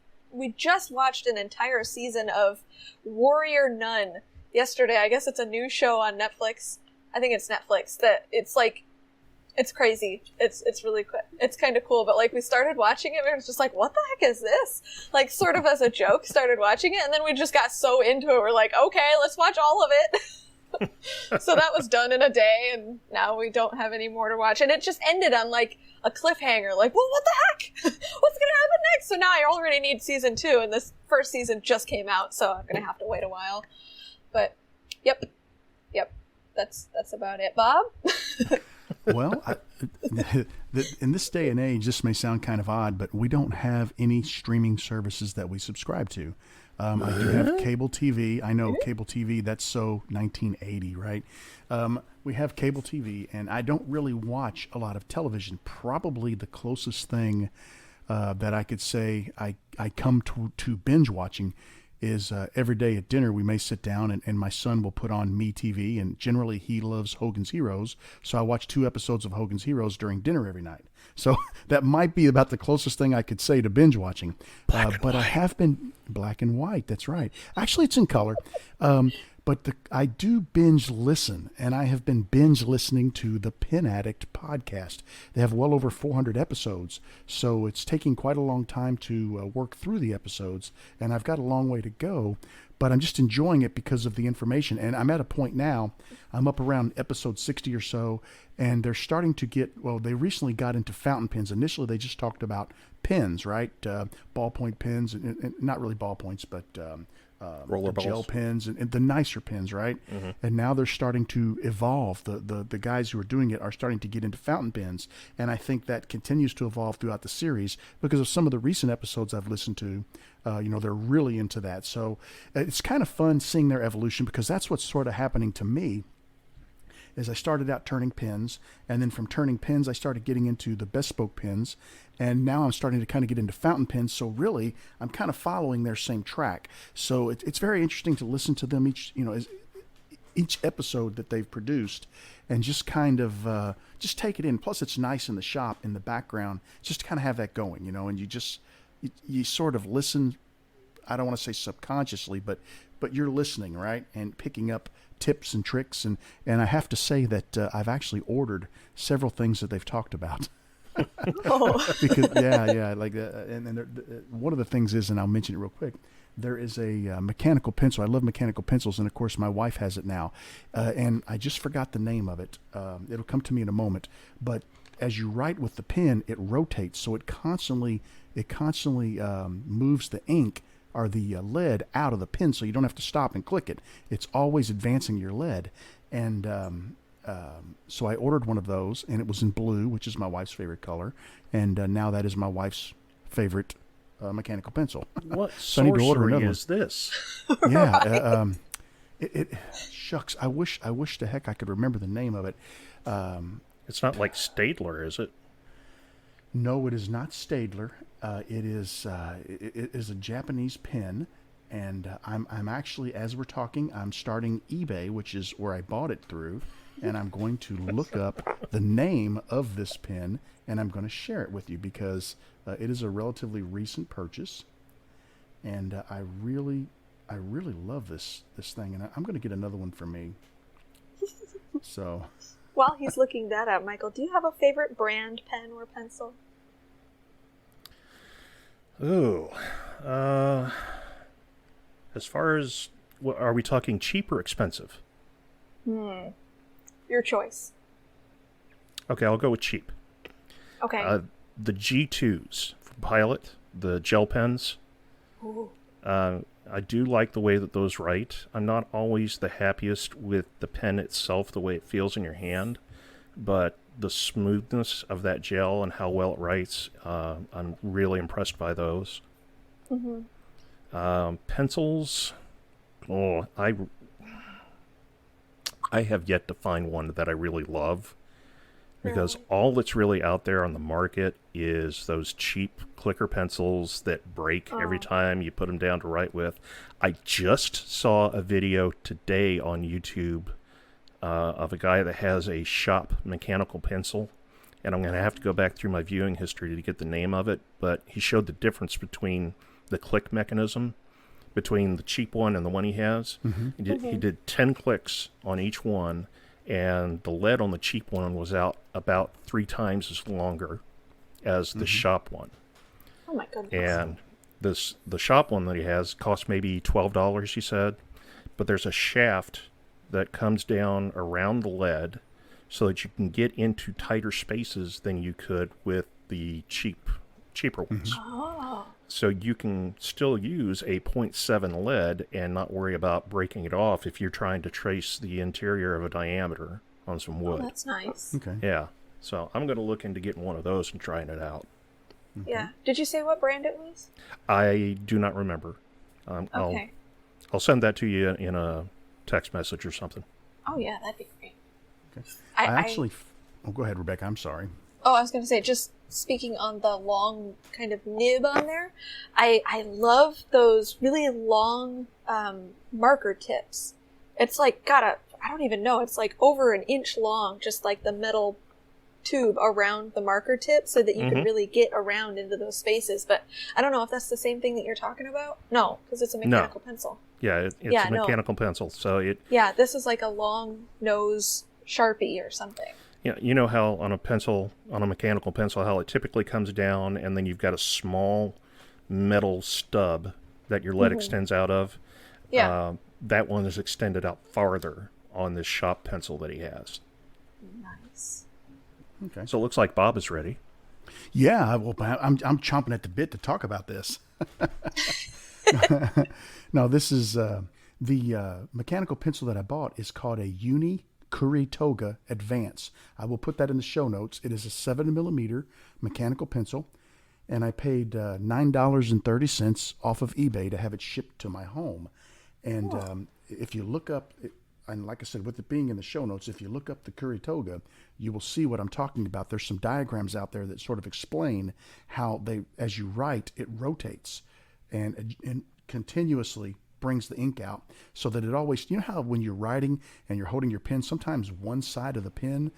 watched an entire season of Warrior Nun yesterday. I guess it's a new show on Netflix. I think it's Netflix. That it's like, it's crazy. It's really cool. It's kind of cool. But like, we started watching it, and it was just like, what the heck is this? Like, sort of as a joke, started watching it, and then we just got so into it. We're like, okay, let's watch all of it. So that was done in a day, and now we don't have any more to watch. And it just ended on like a cliffhanger. Like, well, what the heck? What's gonna happen next? So now I already need season 2, and this first season just came out, so I'm gonna have to wait a while. But, yep, that's about it. Bob? Well, in this day and age, this may sound kind of odd, but we don't have any streaming services that we subscribe to. I do have cable TV. I know cable TV, that's so 1980, right? We have cable TV, and I don't really watch a lot of television. Probably the closest thing that I could say I come to binge watching is every day at dinner we may sit down and my son will put on MeTV, and generally he loves Hogan's Heroes, so I watch 2 episodes of Hogan's Heroes during dinner every night. So that might be about the closest thing I could say to binge watching. But I have been black and white, that's right. Actually, it's in color. But I do binge listen, and I have been binge listening to the Pen Addict podcast. They have well over 400 episodes, so it's taking quite a long time to work through the episodes, and I've got a long way to go, but I'm just enjoying it because of the information. And I'm at a point now, I'm up around episode 60 or so, and they're starting to get, well, they recently got into fountain pens. Initially, they just talked about pens, right? Ballpoint pens, and not really ballpoints, but roller balls, gel pens, and the nicer pens, right? Mm-hmm. And now they're starting to evolve. The guys who are doing it are starting to get into fountain pens, and I think that continues to evolve throughout the series because of some of the recent episodes I've listened to. They're really into that. So it's kind of fun seeing their evolution because that's what's sort of happening to me. is I started out turning pins, and then from turning pins, I started getting into the bespoke pins, and now I'm starting to kind of get into fountain pins. So really, I'm kind of following their same track. So it's very interesting to listen to them each episode that they've produced, and just kind of just take it in. Plus, it's nice in the shop in the background, just to kind of have that going, and you sort of listen. I don't want to say subconsciously, but you're listening, right, and picking up tips and tricks, and I have to say that I've actually ordered several things that they've talked about. Oh. Because yeah, like one of the things is, and I'll mention it real quick. There is a mechanical pencil. I love mechanical pencils, and of course my wife has it now, and I just forgot the name of it. It'll come to me in a moment. But as you write with the pen, it rotates, so it constantly moves the ink or the lead out of the pen, so you don't have to stop and click it. It's always advancing your lead, and so I ordered one of those, and it was in blue, which is my wife's favorite color, and now that is my wife's favorite mechanical pencil. What So I need to order sorcery another is this? Yeah, shucks. I wish to heck I could remember the name of it. It's not like Staedtler, is it? No, it is not Staedtler. It is a Japanese pen, and I'm actually, as we're talking, I'm starting eBay, which is where I bought it through, and I'm going to look up the name of this pen, and I'm going to share it with you because it is a relatively recent purchase, and I really love this thing, and I'm going to get another one for me. So, While he's looking that up, Michael, do you have a favorite brand pen or pencil? Ooh. As far as, are we talking cheap or expensive? Your choice. Okay, I'll go with cheap. Okay. The G2s from Pilot, the gel pens. Ooh. I do like the way that those write. I'm not always the happiest with the pen itself, the way it feels in your hand, but the smoothness of that gel and how well it writes, I'm really impressed by those. Mm-hmm. Pencils, I have yet to find one that I really love, because all that's really out there on the market is those cheap clicker pencils that break every time you put them down to write with. I just saw a video today on YouTube of a guy that has a shop mechanical pencil, and I'm going to have to go back through my viewing history to get the name of it, but he showed the difference between the click mechanism between the cheap one and the one he has. He did 10 clicks on each one, and the lead on the cheap one was out about 3 times as longer as the shop one. Oh my goodness. And the shop one that he has costs maybe $12, he said, but there's a shaft that comes down around the lead so that you can get into tighter spaces than you could with the cheaper ones. Oh. So you can still use a 0.7 lead and not worry about breaking it off if you're trying to trace the interior of a diameter on some wood. Oh, that's nice. okay. Yeah. So I'm going to look into getting one of those and trying it out. Yeah. Did you say what brand it was? I do not remember. Okay. I'll send that to you in a text message or something. Oh, yeah, that'd be great. Okay. I actually... Oh, go ahead, Rebecca. I'm sorry. Oh, I was going to say, just speaking on the long kind of nib on there, I love those really long marker tips. It's like I don't even know, it's like over an inch long, just like the metal tube around the marker tip so that you can really get around into those spaces. But I don't know if that's the same thing that you're talking about. No, because it's a mechanical pencil. Yeah, it's a mechanical pencil. So Yeah, this is like a long nose Sharpie or something. Yeah, you know how on a mechanical pencil, how it typically comes down and then you've got a small metal stub that your lead extends out of? Yeah. That one is extended out farther on this shop pencil that he has. Nice. Okay. So it looks like Bob is ready. Yeah, well, I'm chomping at the bit to talk about this. No, this is the mechanical pencil that I bought is called a Kuru Toga Advance. I will put that in the show notes. It is a 7mm mechanical pencil, and I paid $9.30 off of eBay to have it shipped to my home. And if you look up, and like I said, with it being in the show notes, if you look up the Kuru Toga, you will see what I'm talking about. There's some diagrams out there that sort of explain how as you write, it rotates and continuously brings the ink out, so that it always, you know how when you're writing and you're holding your pen, sometimes one side of the pen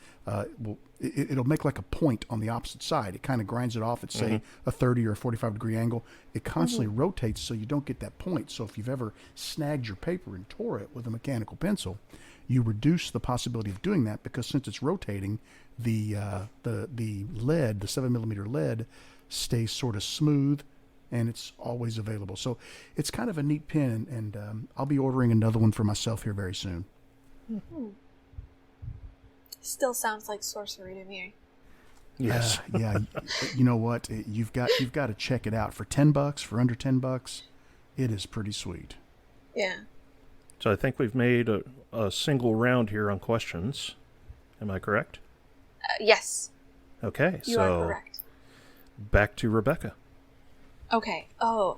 it'll make like a point on the opposite side. It kind of grinds it off at, say, a 30 or a 45 degree angle. It constantly rotates so you don't get that point. So if you've ever snagged your paper and tore it with a mechanical pencil, you reduce the possibility of doing that, because since it's rotating, the lead, the 7mm lead, stays sort of smooth, and it's always available. So it's kind of a neat pen, and I'll be ordering another one for myself here very soon. Still sounds like sorcery to me. Yes. Yeah. You know what? You've got to check it out. For $10, for under $10, it is pretty sweet. Yeah. So I think we've made a single round here on questions. Am I correct? Yes. Okay. You are correct. Back to Rebecca. Okay. Oh,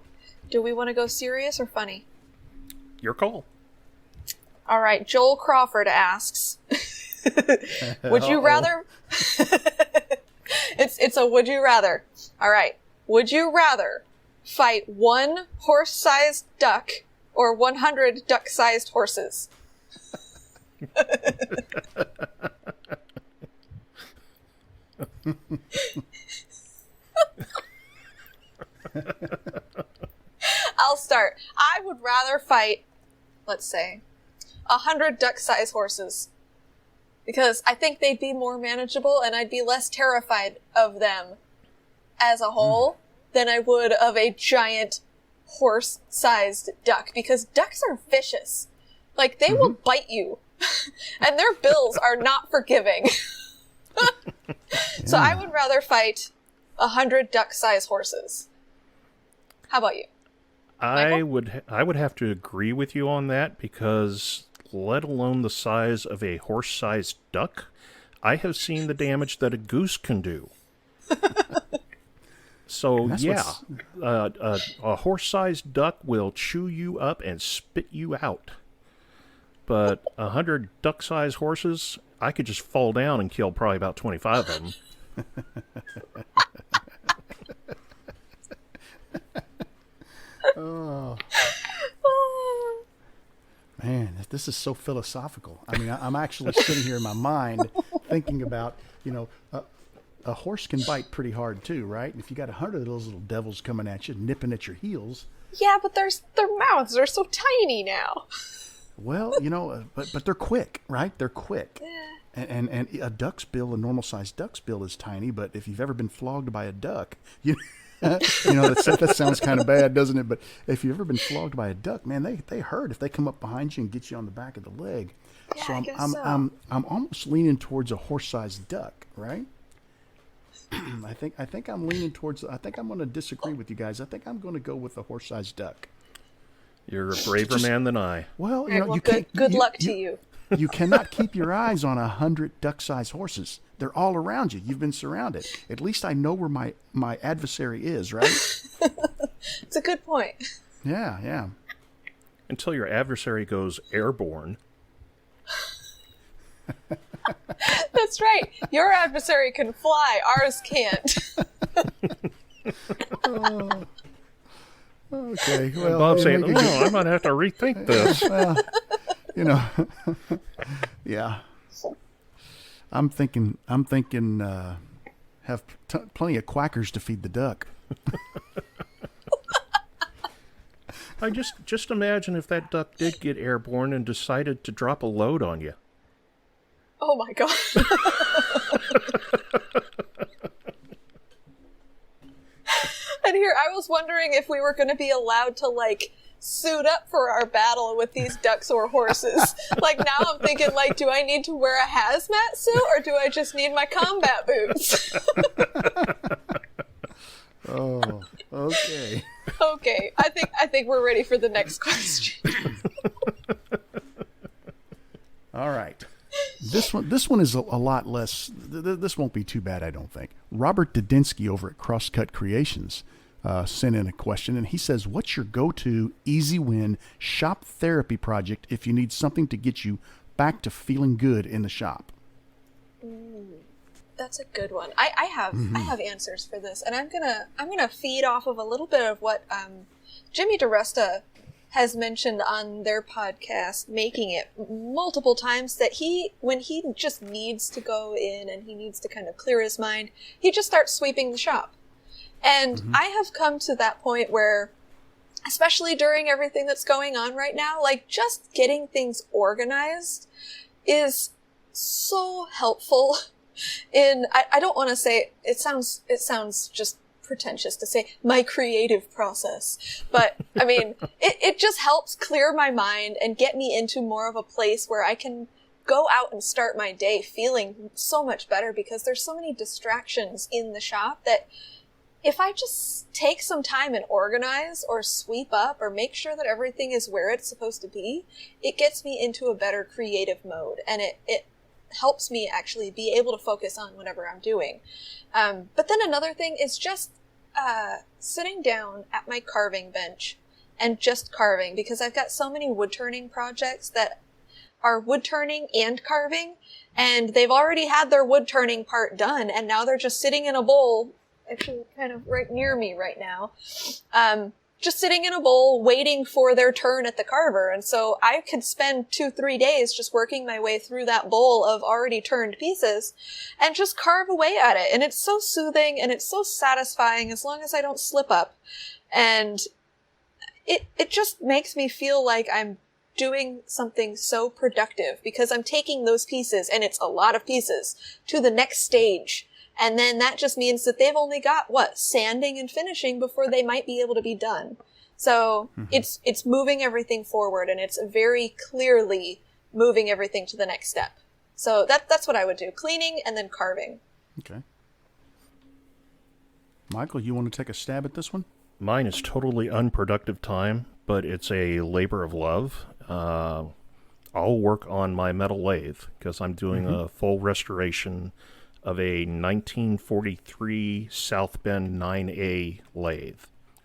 do we want to go serious or funny? Your call. All right. Joel Crawford asks, would you rather... It's a would you rather. All right. Would you rather fight one horse-sized duck or 100 duck-sized horses? I'll start. I would rather fight, let's say, 100 duck-sized horses, because I think they'd be more manageable and I'd be less terrified of them as a whole than I would of a giant horse-sized duck, because ducks are vicious. Like, they will bite you, and their bills are not forgiving. So I would rather fight 100 duck-sized horses. How about you? I would have to agree with you on that, because let alone the size of a horse-sized duck, I have seen the damage that a goose can do. So yeah, a horse-sized duck will chew you up and spit you out. But 100 duck-sized horses, I could just fall down and kill probably about 25 of them. Oh. Man, this is so philosophical. I mean, I'm actually sitting here in my mind thinking about, a horse can bite pretty hard too, right? And if you got 100 of those little devils coming at you, nipping at your heels. Yeah, but their mouths are so tiny now. Well, but they're quick, right? They're quick. And a duck's bill, a normal-sized duck's bill is tiny, but if you've ever been flogged by a duck, that sounds kind of bad, doesn't it? But if you've ever been flogged by a duck, man, they hurt if they come up behind you and get you on the back of the leg. Yeah, So I guess I'm almost leaning towards a horse-sized duck, right? I think I'm leaning towards. I think I'm going to disagree with you guys. I think I'm going to go with a horse-sized duck. You're a braver man than I. Well, Well, good luck to you. You cannot keep your eyes on 100 duck-sized horses. They're all around you. You've been surrounded. At least I know where my adversary is, right? It's a good point. Yeah. Until your adversary goes airborne. That's right. Your adversary can fly. Ours can't. Okay. Well, Bob's saying, I might have to rethink this. Yeah. I'm thinking. Have plenty of quackers to feed the duck. I just imagine if that duck did get airborne and decided to drop a load on you. Oh my god. And here, I was wondering if we were going to be allowed to, suit up for our battle with these ducks or horses. Now I'm thinking, do I need to wear a hazmat suit, or do I just need my combat boots? Oh, okay. Okay, I think we're ready for the next question. All right. This one is a lot less. This won't be too bad, I don't think. Robert Dudinsky over at Crosscut Creations sent in a question, and he says, what's your go-to easy win shop therapy project if you need something to get you back to feeling good in the shop? That's a good one. I have answers for this, and I'm gonna feed off of a little bit of what Jimmy DiResta has mentioned on their podcast, Making It, multiple times, that when he just needs to go in and he needs to kind of clear his mind, he just starts sweeping the shop. And I have come to that point where, especially during everything that's going on right now, like just getting things organized is so helpful. I don't want to say, it sounds just pretentious to say my creative process, but I mean, it just helps clear my mind and get me into more of a place where I can go out and start my day feeling so much better, because there's so many distractions in the shop that if I just take some time and organize or sweep up or make sure that everything is where it's supposed to be, it gets me into a better creative mode, and it helps me actually be able to focus on whatever I'm doing. But then another thing is just sitting down at my carving bench and just carving, because I've got so many wood turning projects that are wood turning and carving, and they've already had their wood turning part done, and now they're just sitting in a bowl, actually kind of right near me right now, just sitting in a bowl waiting for their turn at the carver. And so I could spend 2-3 days just working my way through that bowl of already turned pieces and just carve away at it. And it's so soothing and it's so satisfying as long as I don't slip up. And it just makes me feel like I'm doing something so productive, because I'm taking those pieces, and it's a lot of pieces, to the next stage. And then that just means that they've only got, sanding and finishing before they might be able to be done. So it's moving everything forward, and it's very clearly moving everything to the next step. So that's what I would do. Cleaning and then carving. Okay. Michael, you want to take a stab at this one? Mine is totally unproductive time, but it's a labor of love. I'll work on my metal lathe because I'm doing a full restoration of a 1943 South Bend 9A lathe.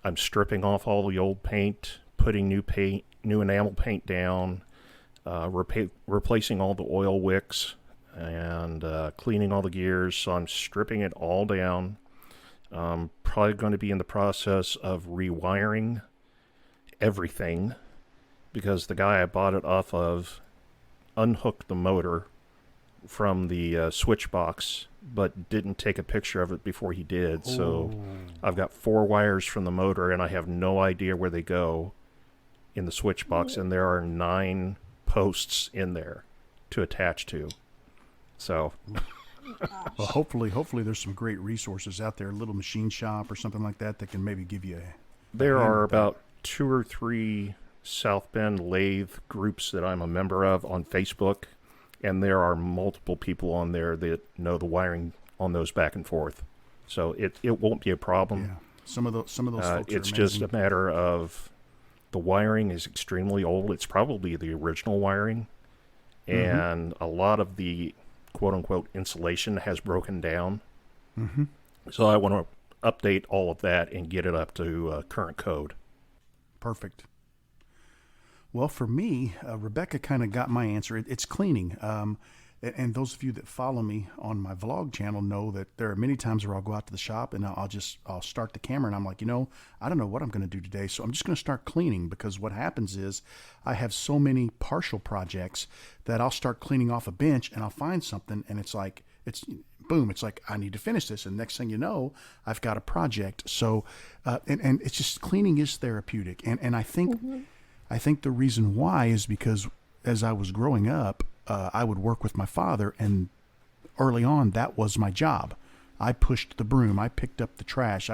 I'm stripping off all the old paint, putting new enamel paint down, replacing all the oil wicks, and cleaning all the gears. So I'm stripping it all down. Probably going to be in the process of rewiring everything, because the guy I bought it off of unhooked the motor from the switch box, but didn't take a picture of it before he did. Ooh. So I've got 4 wires from the motor, and I have no idea where they go in the switch box, and there are 9 posts in there to attach to. So well, hopefully there's some great resources out there, a little machine shop or something like that can maybe give you there are about 2 or 3 South Bend lathe groups that I'm a member of on Facebook, and there are multiple people on there that know the wiring on those back and forth. So it won't be a problem. Yeah. Some of those folks it's are just a matter of the wiring is extremely old. It's probably the original wiring, and a lot of the quote-unquote insulation has broken down. So I want to update all of that and get it up to current code. Perfect. Well, for me, Rebecca kind of got my answer. It's cleaning. And those of you that follow me on my vlog channel know that there are many times where I'll go out to the shop and I'll start the camera and I'm like, I don't know what I'm going to do today, so I'm just going to start cleaning, because what happens is I have so many partial projects that I'll start cleaning off a bench and I'll find something and it's like I need to finish this, and next thing you know, I've got a project. So and it's just, cleaning is therapeutic, and I think I think the reason why is because as I was growing up, I would work with my father, and early on, that was my job. I pushed the broom. I picked up the trash.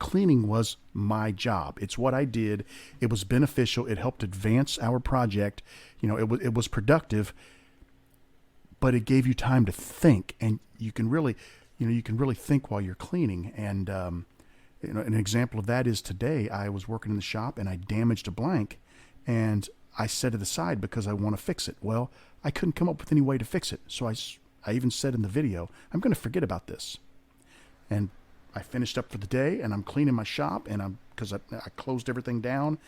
Cleaning was my job. It's what I did. It was beneficial. It helped advance our project. It was productive, but it gave you time to think, and you can really think while you're cleaning. And an example of that is today I was working in the shop and I damaged a blank, and I set it aside because I want to fix it. Well, I couldn't come up with any way to fix it. So I even said in the video, I'm going to forget about this. And I finished up for the day, and I'm cleaning my shop, and because I closed everything down,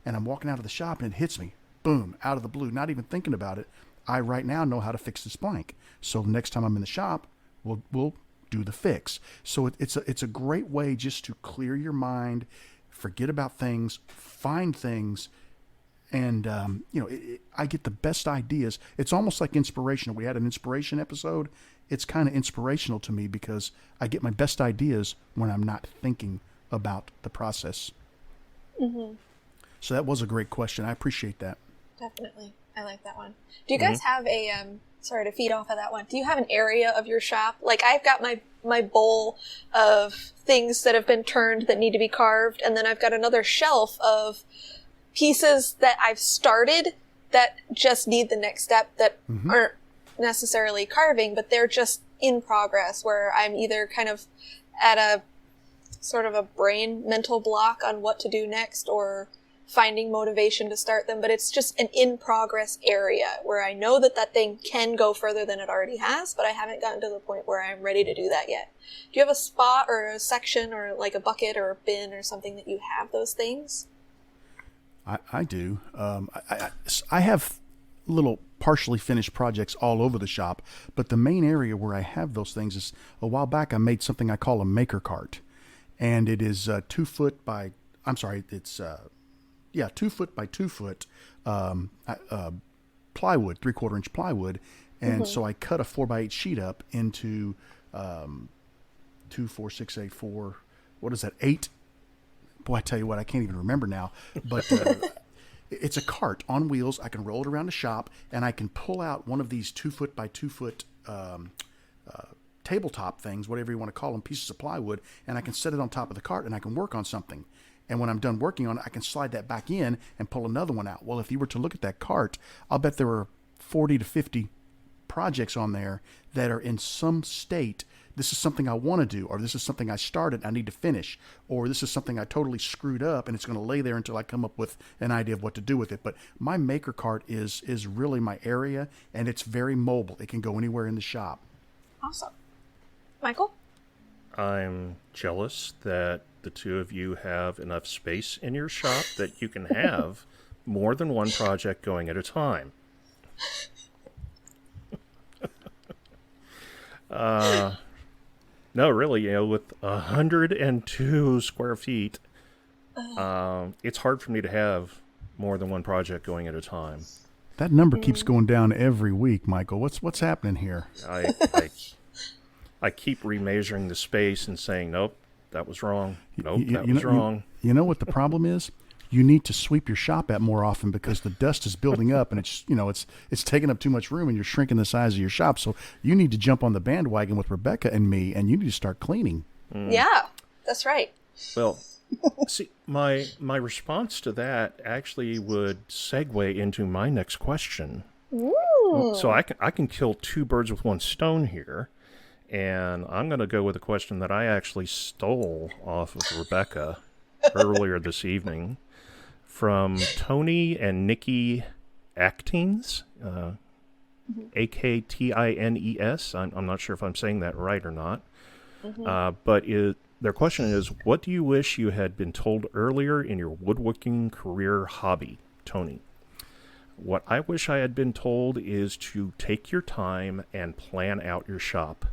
and I'm walking out of the shop, and it hits me, boom, out of the blue, not even thinking about it. I right now know how to fix this blank. So next time I'm in the shop, we'll do the fix. So it's a great way just to clear your mind, forget about things, find things, and I get the best ideas. It's almost like inspirational. We had an inspiration episode. It's kind of inspirational to me because I get my best ideas when I'm not thinking about the process. Mm-hmm. So that was a great question. I appreciate that. Definitely. I like that one. Do you guys have a, sorry to feed off of that one, do you have an area of your shop? Like I've got my bowl of things that have been turned that need to be carved, and then I've got another shelf of pieces that I've started that just need the next step that aren't necessarily carving, but they're just in progress, where I'm either kind of at a sort of a mental block on what to do next, or finding motivation to start them, but it's just an in-progress area where I know that thing can go further than it already has, but I haven't gotten to the point where I'm ready to do that yet. Do you have a spot or a section or like a bucket or a bin or something that you have those things? I do. I have little partially finished projects all over the shop, but the main area where I have those things is, a while back I made something I call a maker cart, and it is 2 foot by, it's 2 foot by 2 foot plywood, 3/4 inch plywood. And so I cut a 4x8 sheet up into 2, 4, 6, 8, 4, what is that, 8? Boy, I tell you what, I can't even remember now. But it's a cart on wheels. I can roll it around the shop, and I can pull out one of these 2 foot by 2 foot tabletop things, whatever you want to call them, pieces of plywood, and I can set it on top of the cart, and I can work on something. And when I'm done working on it, I can slide that back in and pull another one out. Well, if you were to look at that cart, I'll bet there are 40 to 50 projects on there that are in some state. This is something I want to do, or this is something I started, I need to finish, or this is something I totally screwed up and it's going to lay there until I come up with an idea of what to do with it. But my maker cart is really my area, and it's very mobile. It can go anywhere in the shop. Awesome. Michael? I'm jealous that the two of you have enough space in your shop that you can have more than one project going at a time. No, really, with 102 square feet, it's hard for me to have more than one project going at a time. That number keeps going down every week, Michael. What's happening here? I keep remeasuring the space and saying, nope, that was wrong. Nope, that was wrong. You know what the problem is? You need to sweep your shop out more often because the dust is building up, and it's taking up too much room, and you're shrinking the size of your shop. So you need to jump on the bandwagon with Rebecca and me, and you need to start cleaning. Yeah, that's right. Well, see, my response to that actually would segue into my next question. Ooh. So I can kill two birds with one stone here. And I'm going to go with a question that I actually stole off of Rebecca earlier this evening from Tony and Nikki Actines, Aktines. I'm not sure if I'm saying that right or not. But their question is, what do you wish you had been told earlier in your woodworking career hobby, Tony? What I wish I had been told is to take your time and plan out your shop.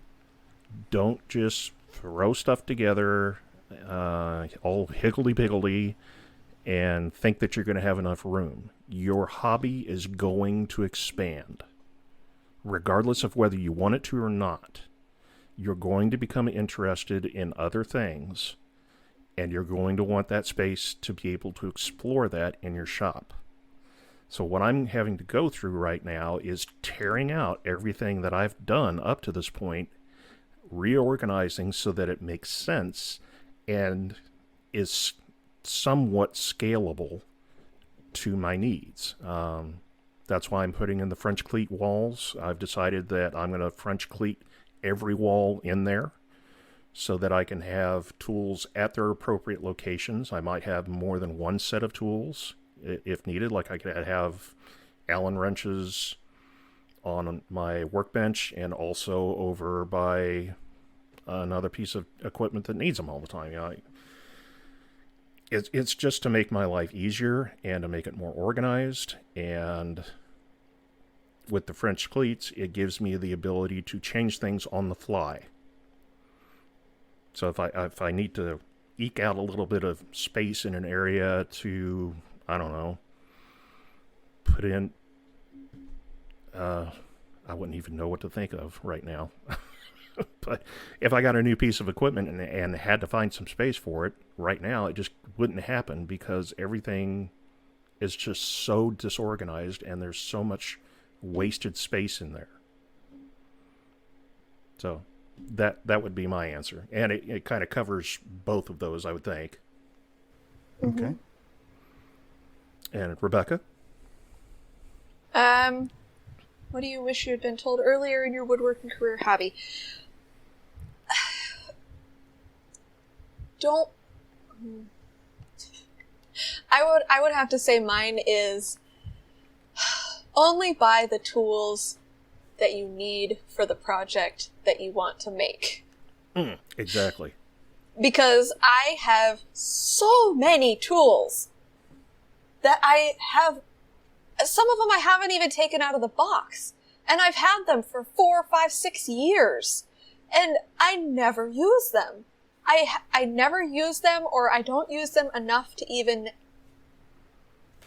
Don't just throw stuff together all higgledy-piggledy and think that you're going to have enough room. Your hobby is going to expand. Regardless of whether you want it to or not, you're going to become interested in other things, and you're going to want that space to be able to explore that in your shop. So what I'm having to go through right now is tearing out everything that I've done up to this point, reorganizing so that it makes sense and is somewhat scalable to my needs. That's why I'm putting in the French cleat walls. I've decided that I'm going to French cleat every wall in there so that I can have tools at their appropriate locations. I might have more than one set of tools if needed. Like I could have Allen wrenches on my workbench and also over by another piece of equipment that needs them all the time. It's just to make my life easier and to make it more organized. And with the French cleats, it gives me the ability to change things on the fly. So if I need to eke out a little bit of space in an area to, I don't know, put in, I wouldn't even know what to think of right now. But if I got a new piece of equipment and had to find some space for it right now, it just wouldn't happen because everything is just so disorganized and there's so much wasted space in there. So that would be my answer. And it kind of covers both of those, I would think. Okay. And Rebecca? What do you wish you had been told earlier in your woodworking career hobby? I would have to say mine is only buy the tools that you need for the project that you want to make. Exactly. Because I have so many tools that I have, some of them I haven't even taken out of the box. And I've had them for 4, 5, 6 years. And I never use them. I never use them, or I don't use them enough to even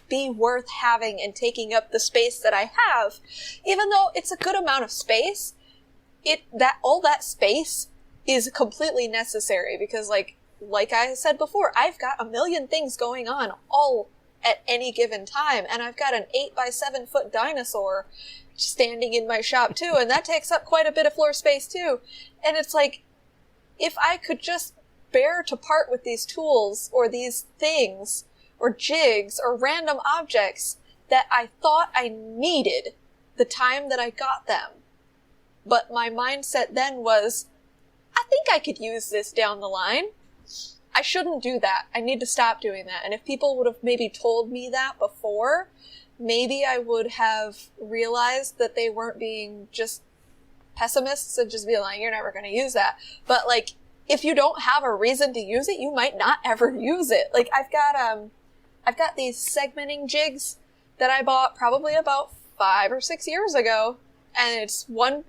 be worth having and taking up the space that I have. Even though it's a good amount of space, all that space is completely necessary because like I said before, I've got a million things going on all at any given time, and I've got an 8x7 foot dinosaur standing in my shop too, and that takes up quite a bit of floor space too. And it's like, if I could just bear to part with these tools or these things or jigs or random objects that I thought I needed the time that I got them. But my mindset then was, I think I could use this down the line. I shouldn't do that. I need to stop doing that. And if people would have maybe told me that before, maybe I would have realized that they weren't being just pessimists and just be like, you're never going to use that. But like, if you don't have a reason to use it, you might not ever use it. Like I've got these segmenting jigs that I bought probably about 5 or 6 years ago, and it's one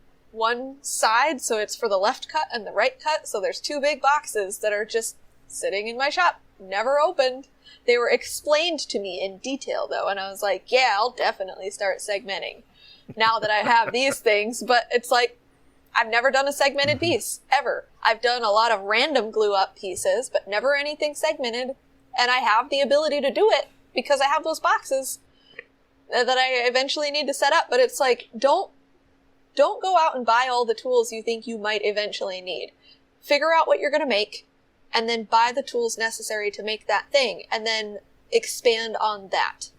side, so it's for the left cut and the right cut. So there's 2 big boxes that are just sitting in my shop, never opened. They were explained to me in detail though, and I was like, yeah, I'll definitely start segmenting now that I have these things. But it's like, I've never done a segmented piece, ever. I've done a lot of random glue-up pieces, but never anything segmented. And I have the ability to do it because I have those boxes that I eventually need to set up. But it's like, don't go out and buy all the tools you think you might eventually need. Figure out what you're going to make, and then buy the tools necessary to make that thing, and then expand on that.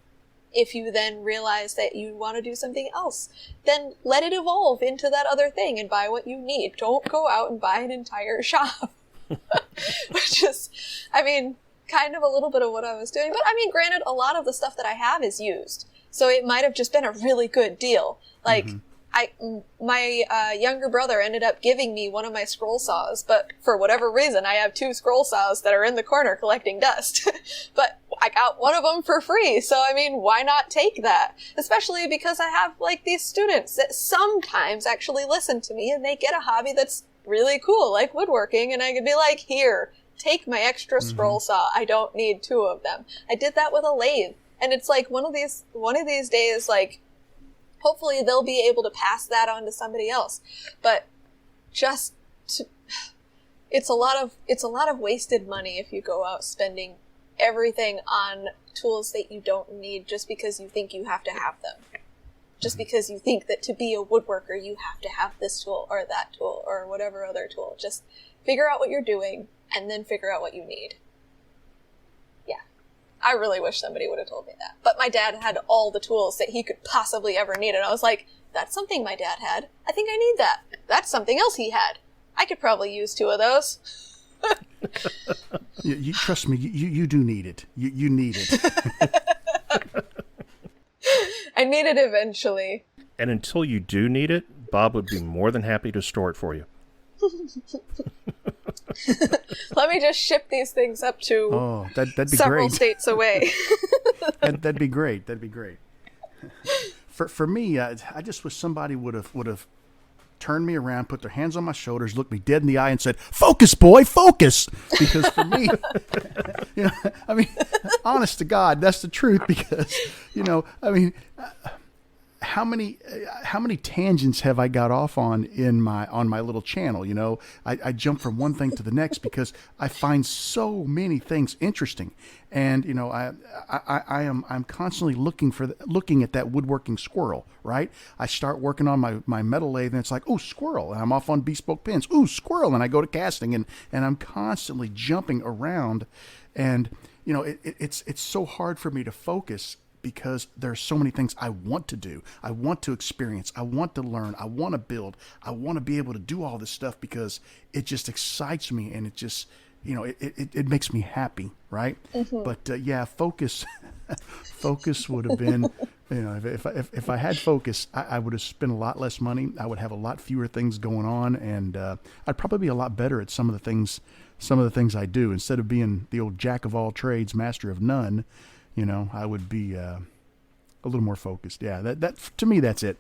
If you then realize that you want to do something else, then let it evolve into that other thing and buy what you need. Don't go out and buy an entire shop. Which is, I mean, kind of a little bit of what I was doing. But I mean, granted, a lot of the stuff that I have is used. So it might have just been a really good deal. Like, my younger brother ended up giving me one of my scroll saws, but for whatever reason, I have 2 scroll saws that are in the corner collecting dust. But I got one of them for free, so I mean, why not take that? Especially because I have, like, these students that sometimes actually listen to me, and they get a hobby that's really cool, like woodworking, and I could be like, here, take my extra scroll saw. I don't need 2 of them. I did that with a lathe, and it's like, one of these days, like, hopefully they'll be able to pass that on to somebody else. But it's a lot of wasted money if you go out spending everything on tools that you don't need just because you think you have to have them. Just because you think that to be a woodworker you have to have this tool or that tool or whatever other tool. Just figure out what you're doing and then figure out what you need. I really wish somebody would have told me that. But my dad had all the tools that he could possibly ever need, and I was like, that's something my dad had. I think I need that. That's something else he had. I could probably use 2 of those. You trust me, you do need it. You need it. I need it eventually. And until you do need it, Bob would be more than happy to store it for you. Let me just ship these things up to that'd be several great. states away. That'd be great. That'd be great. For me, I just wish somebody would have turned me around, put their hands on my shoulders, looked me dead in the eye, and said, "Focus, boy, focus." Because for me, I mean, honest to God, that's the truth. Because I mean, how many tangents have I got off on my little channel? I jump from one thing to the next because I find so many things interesting, and I'm constantly looking at that woodworking squirrel. Right? I start working on my metal lathe, and it's like, oh, squirrel, and I'm off on bespoke pins. Ooh, squirrel, and I go to casting, and I'm constantly jumping around, and it's so hard for me to focus. Because there's so many things I want to do. I want to experience. I want to learn. I want to build. I want to be able to do all this stuff because it just excites me and it just, it makes me happy, right? Mm-hmm. But focus would have been, if I had focus, I would have spent a lot less money. I would have a lot fewer things going on, and I'd probably be a lot better at some of the things I do. Instead of being the old jack of all trades, master of none. I would be a little more focused. Yeah, that to me, that's it.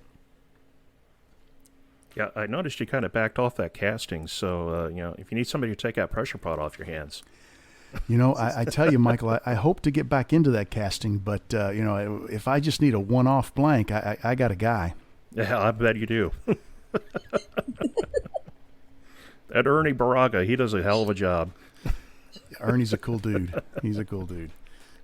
Yeah, I noticed you kind of backed off that casting. So, if you need somebody to take that pressure pot off your hands. I tell you, Michael, I hope to get back into that casting. But, if I just need a one-off blank, I got a guy. Yeah, I bet you do. That Ernie Baraga, he does a hell of a job. Ernie's a cool dude. He's a cool dude.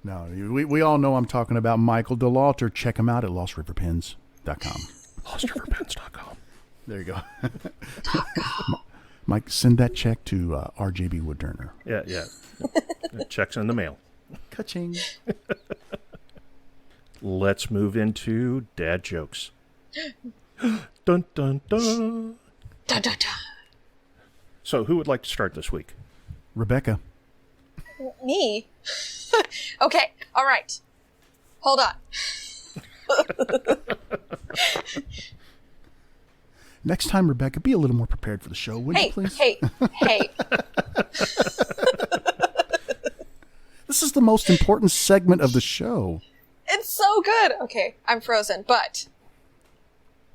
No, we all know I'm talking about Michael DeLauter. Check him out at LostRiverPens.com. LostRiverPens.com. There you go. Mike, send that check to RJBWoodTurner. Yeah. Check's in the mail. Ka-ching. Let's move into dad jokes. Dun, dun, dun. Dun, dun, dun. So who would like to start this week? Rebecca. Me? Okay, all right. Hold on. Next time, Rebecca, be a little more prepared for the show, would you please? Hey. This is the most important segment of the show. It's so good. Okay, I'm frozen, but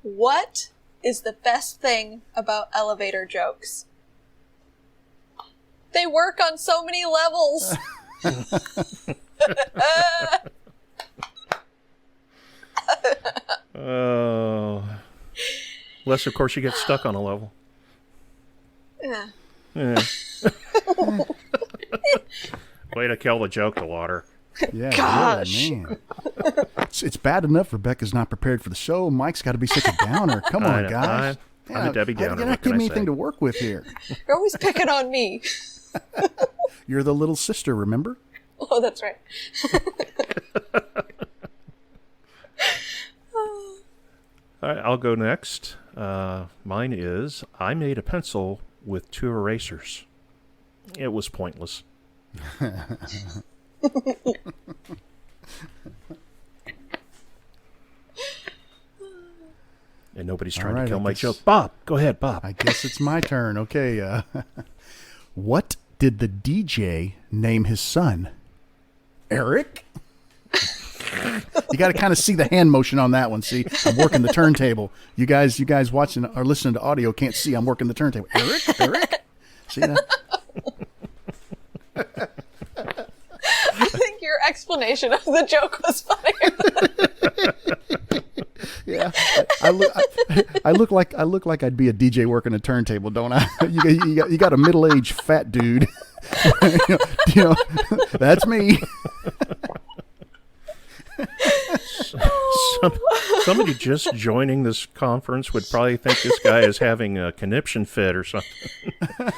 what is the best thing about elevator jokes? They work on so many levels. Oh. Unless, of course, you get stuck on a level. Yeah. Way to kill the joke, the water. Yeah, Gosh. Really, man. It's bad enough Rebecca's not prepared for the show. Mike's got to be such a downer. Come on, guys. I'm a Debbie Downer. You're not giving me anything to work with here. You're always picking on me. You're the little sister, remember? Oh, that's right. All right, I'll go next. Mine is, I made a pencil with 2 erasers. It was pointless. And nobody's trying to kill my joke. Bob, go ahead, Bob. I guess it's my turn. Okay. What did the DJ name his son? Eric? You got to kind of see the hand motion on that one. See, I'm working the turntable. You guys watching or listening to audio can't see. I'm working the turntable. Eric? See that? I think your explanation of the joke was funnier. Yeah, I look like I'd be a DJ working a turntable, don't I? You got a middle-aged fat dude. That's me. Somebody just joining this conference would probably think this guy is having a conniption fit or something.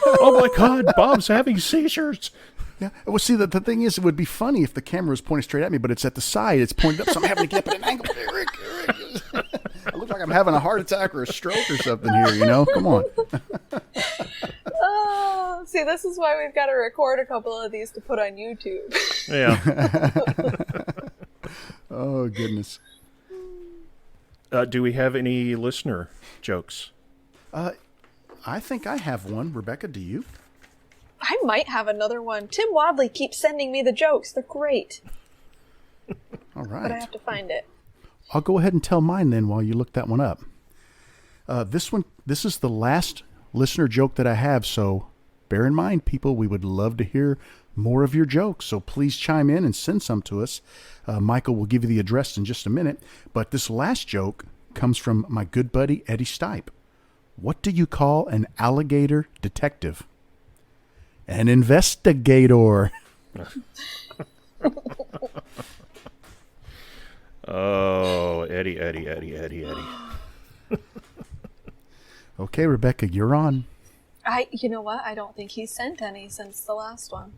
Oh my God, Bob's having seizures. Yeah. Well, see, the thing is, it would be funny if the camera was pointed straight at me, but it's at the side. It's pointed up, so I'm having to get up at an angle. Eric. I look like I'm having a heart attack or a stroke or something here, Come on. Oh, see, this is why we've got to record a couple of these to put on YouTube. Yeah. Oh, goodness. Do we have any listener jokes? I think I have one. Rebecca, do you? I might have another one. Tim Wadley keeps sending me the jokes. They're great. All right. But I have to find it. I'll go ahead and tell mine then while you look that one up. This is the last listener joke that I have, so bear in mind, people, we would love to hear more of your jokes, so please chime in and send some to us. Michael will give you the address in just a minute, but this last joke comes from my good buddy Eddie Stipe. What do you call an alligator detective? An investigator. Oh, Eddie. Okay, Rebecca, you're on. You know what? I don't think he's sent any since the last one.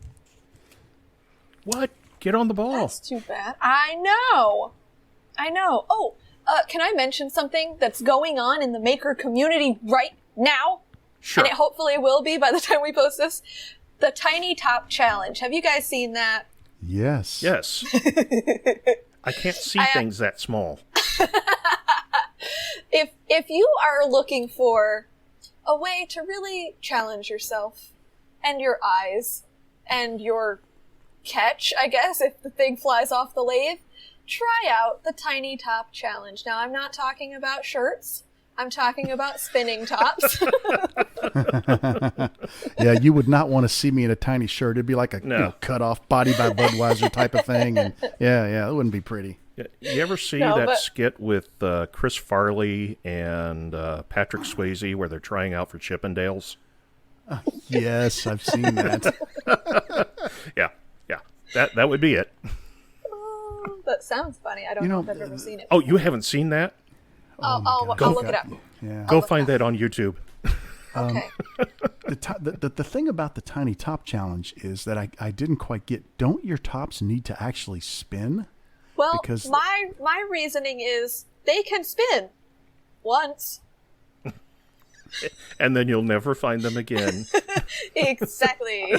What? Get on the ball. That's too bad. I know. Oh, can I mention something that's going on in the maker community right now? Sure. And it hopefully will be by the time we post this. The Tiny Top Challenge. Have you guys seen that? Yes. Yes. I can't see things that small. If you are looking for a way to really challenge yourself and your eyes and your catch, I guess, if the thing flies off the lathe, try out the Tiny Top Challenge. Now, I'm not talking about shirts. I'm talking about spinning tops. Yeah, you would not want to see me in a tiny shirt. It'd be like a cut off Body by Budweiser type of thing. And yeah, it wouldn't be pretty. You ever see skit with Chris Farley and Patrick Swayze where they're trying out for Chippendales? Yes, I've seen that. Yeah. That would be it. Oh, that sounds funny. I don't know if I've ever seen it. Oh, you haven't seen that? I'll look it up. Yeah. Go find that on YouTube. Okay. The thing about the Tiny Top Challenge is that I didn't quite get, don't your tops need to actually spin? Well, Because my reasoning is they can spin once. And then you'll never find them again. Exactly.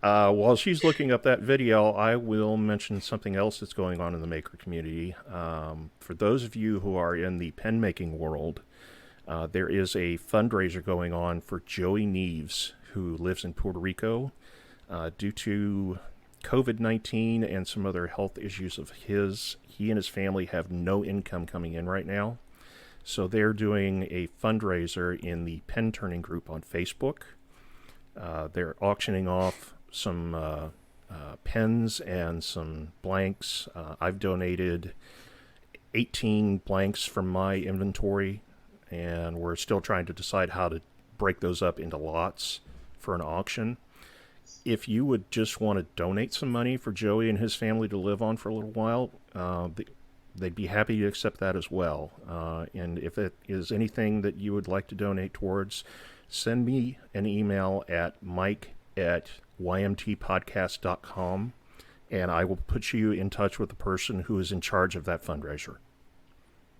While she's looking up that video, I will mention something else that's going on in the maker community. For those of you who are in the pen making world, there is a fundraiser going on for Joey Neves, who lives in Puerto Rico. Due to COVID-19 and some other health issues of his, he and his family have no income coming in right now. So they're doing a fundraiser in the pen turning group on Facebook. They're auctioning off some pens and some blanks. I've donated 18 blanks from my inventory, and we're still trying to decide how to break those up into lots for an auction. If you would just want to donate some money for Joey and his family to live on for a little while, they'd be happy to accept that as well. And if it is anything that you would like to donate towards, send me an email at mike@ymtpodcast.com, and I will put you in touch with the person who is in charge of that fundraiser.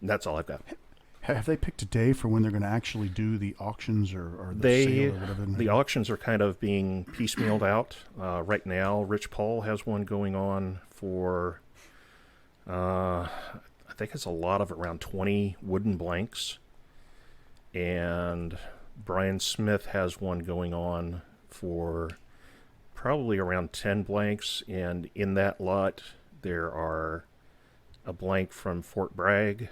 And that's all I've got. have they picked a day for when they're going to actually do the auctions or the sale or whatever? The auctions are kind of being piecemealed out. Right now, Rich Paul has one going on for, I think it's a lot of around 20 wooden blanks. And Brian Smith has one going on for probably around 10 blanks. And in that lot, there are a blank from Fort Bragg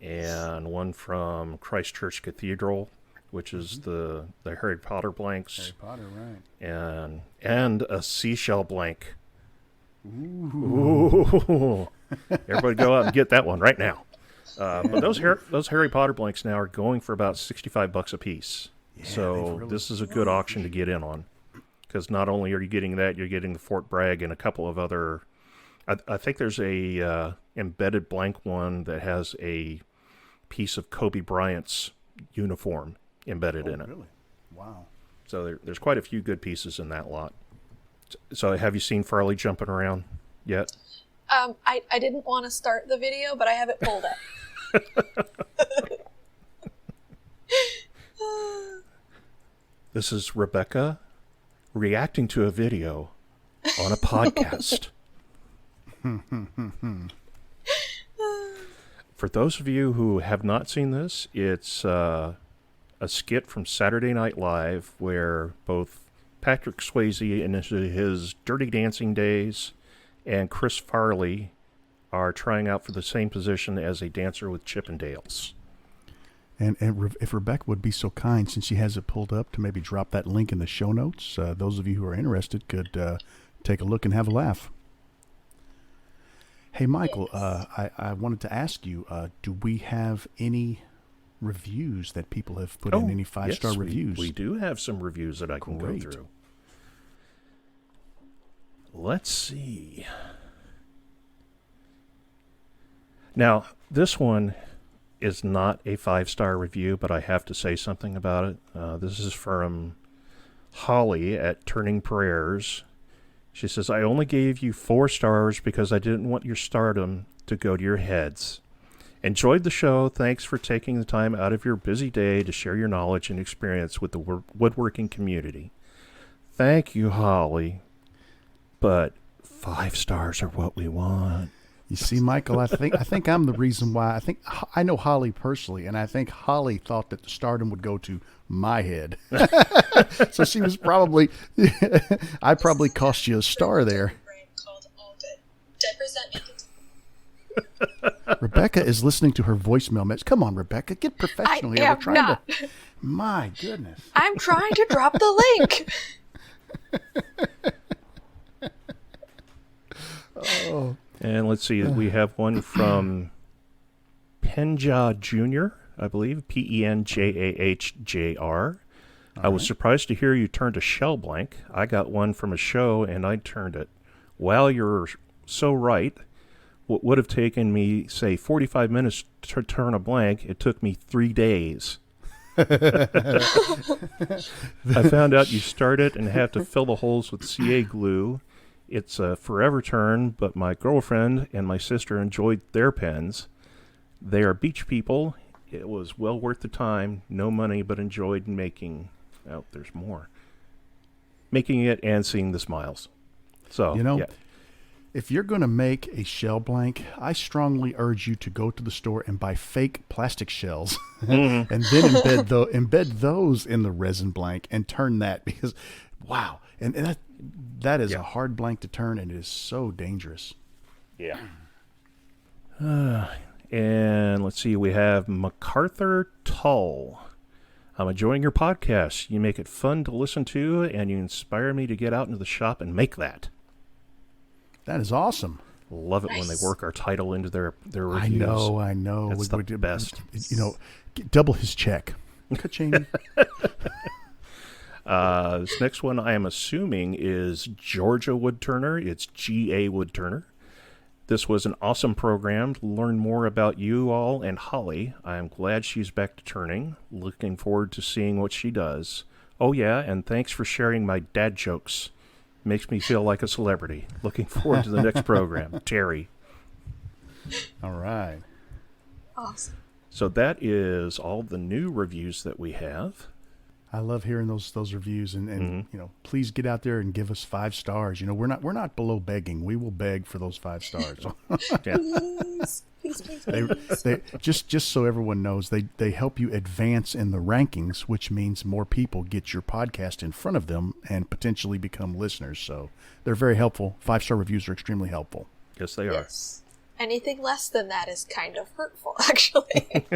and one from Christchurch Cathedral, which is the Harry Potter blanks. Harry Potter, right. And a seashell blank. Ooh. Everybody go out and get that one right now. But those Harry Potter blanks now are going for about $65 a piece. Yeah, so this is a good auction to get in on, because not only are you getting that, you're getting the Fort Bragg and a couple of other. I think there's a embedded blank one that has a piece of Kobe Bryant's uniform embedded in it. Really? Wow. So there's quite a few good pieces in that lot. So have you seen Farley jumping around yet? I didn't want to start the video, but I have it pulled up. This is Rebecca reacting to a video on a For those of you who have not seen this, it's a skit from Saturday Night Live where both Patrick Swayze in his Dirty Dancing days and Chris Farley are trying out for the same position as a dancer with Chippendales. And if Rebecca would be so kind, since she has it pulled up, to maybe drop that link in the show notes, those of you who are interested could take a look and have a laugh. Hey, Michael, I wanted to ask you, do we have any reviews that people have put in, any five-star reviews? We do have some reviews that I can go through. Let's see. Now, this one is not a 5-star review, but I have to say something about it. This is from Holly at Turning Prayers. She says, I only gave you 4 stars because I didn't want your stardom to go to your heads. Enjoyed the show. Thanks for taking the time out of your busy day to share your knowledge and experience with the woodworking community. Thank you, Holly. But 5 stars are what we want. You see, Michael, I think I'm the reason why. I know Holly personally, and I think Holly thought that the stardom would go to my head. So she was probably, I probably cost you a star there. Rebecca is listening to her voicemail message. Come on, Rebecca, get professional here. We're trying to. My goodness. I'm trying to drop the link. Oh. And let's see, we have one from Penja Jr., I believe, Penjahjr. I was surprised to hear you turned a shell blank. I got one from a show, and I turned it. Wow, you're so right. What would have taken me, say, 45 minutes to turn a blank, it took me 3 days. I found out you start it and have to fill the holes with CA glue. It's a forever turn, but my girlfriend and my sister enjoyed their pens. They are beach people. It was well worth the time. No money, but enjoyed making. Oh, there's more. Making it and seeing the smiles. So, if you're going to make a shell blank, I strongly urge you to go to the store and buy fake plastic shells and then embed those in the resin blank and turn that, because, wow. And that is a hard blank to turn, and it is so dangerous. Yeah. And let's see, we have MacArthur Tull. I'm enjoying your podcast. You make it fun to listen to, and you inspire me to get out into the shop and make that. That is awesome. Love it when they work our title into their reviews. I know. That's the best. Double his check. Ka-ching. This next one I am assuming is Georgia Woodturner. It's G.A. Woodturner. This was an awesome program to learn more about you all and Holly. I am glad she's back to turning. Looking forward to seeing what she does. Oh yeah, and thanks for sharing my dad jokes. Makes me feel like a celebrity. Looking forward to the next program. Terry. All right. Awesome. So that is all the new reviews that we have. I love hearing those reviews, and please get out there and give us 5 stars. We're not below begging. We will beg for those 5 stars. Please. They just so everyone knows, they help you advance in the rankings, which means more people get your podcast in front of them and potentially become listeners. So they're very helpful. 5-star reviews are extremely helpful. Yes, they are. Anything less than that is kind of hurtful, actually.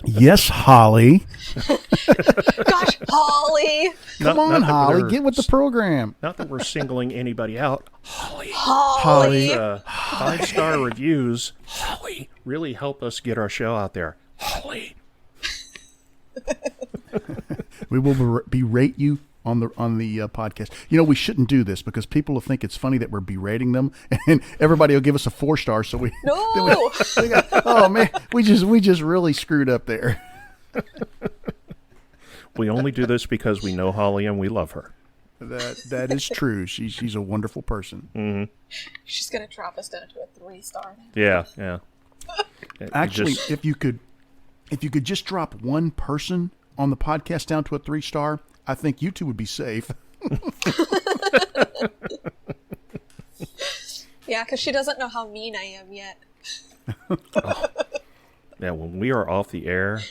Yes, Holly. Gosh, Holly. Come on, Holly. Get with the program. Not that we're singling anybody out. Holly. 5-star reviews. Holly. Really help us get our show out there. Holly. We will berate you on the podcast. We shouldn't do this because people will think it's funny that we're berating them, and everybody will give us a 4-star. So we oh man, we just really screwed up there. We only do this because we know Holly and we love her. That is true. She's a wonderful person. Mm-hmm. She's gonna drop us down to a 3-star. Yeah. Actually, if you could just drop one person on the podcast down to a 3-star, I think you two would be safe. Yeah, because she doesn't know how mean I am yet. Yeah, when we are off the air,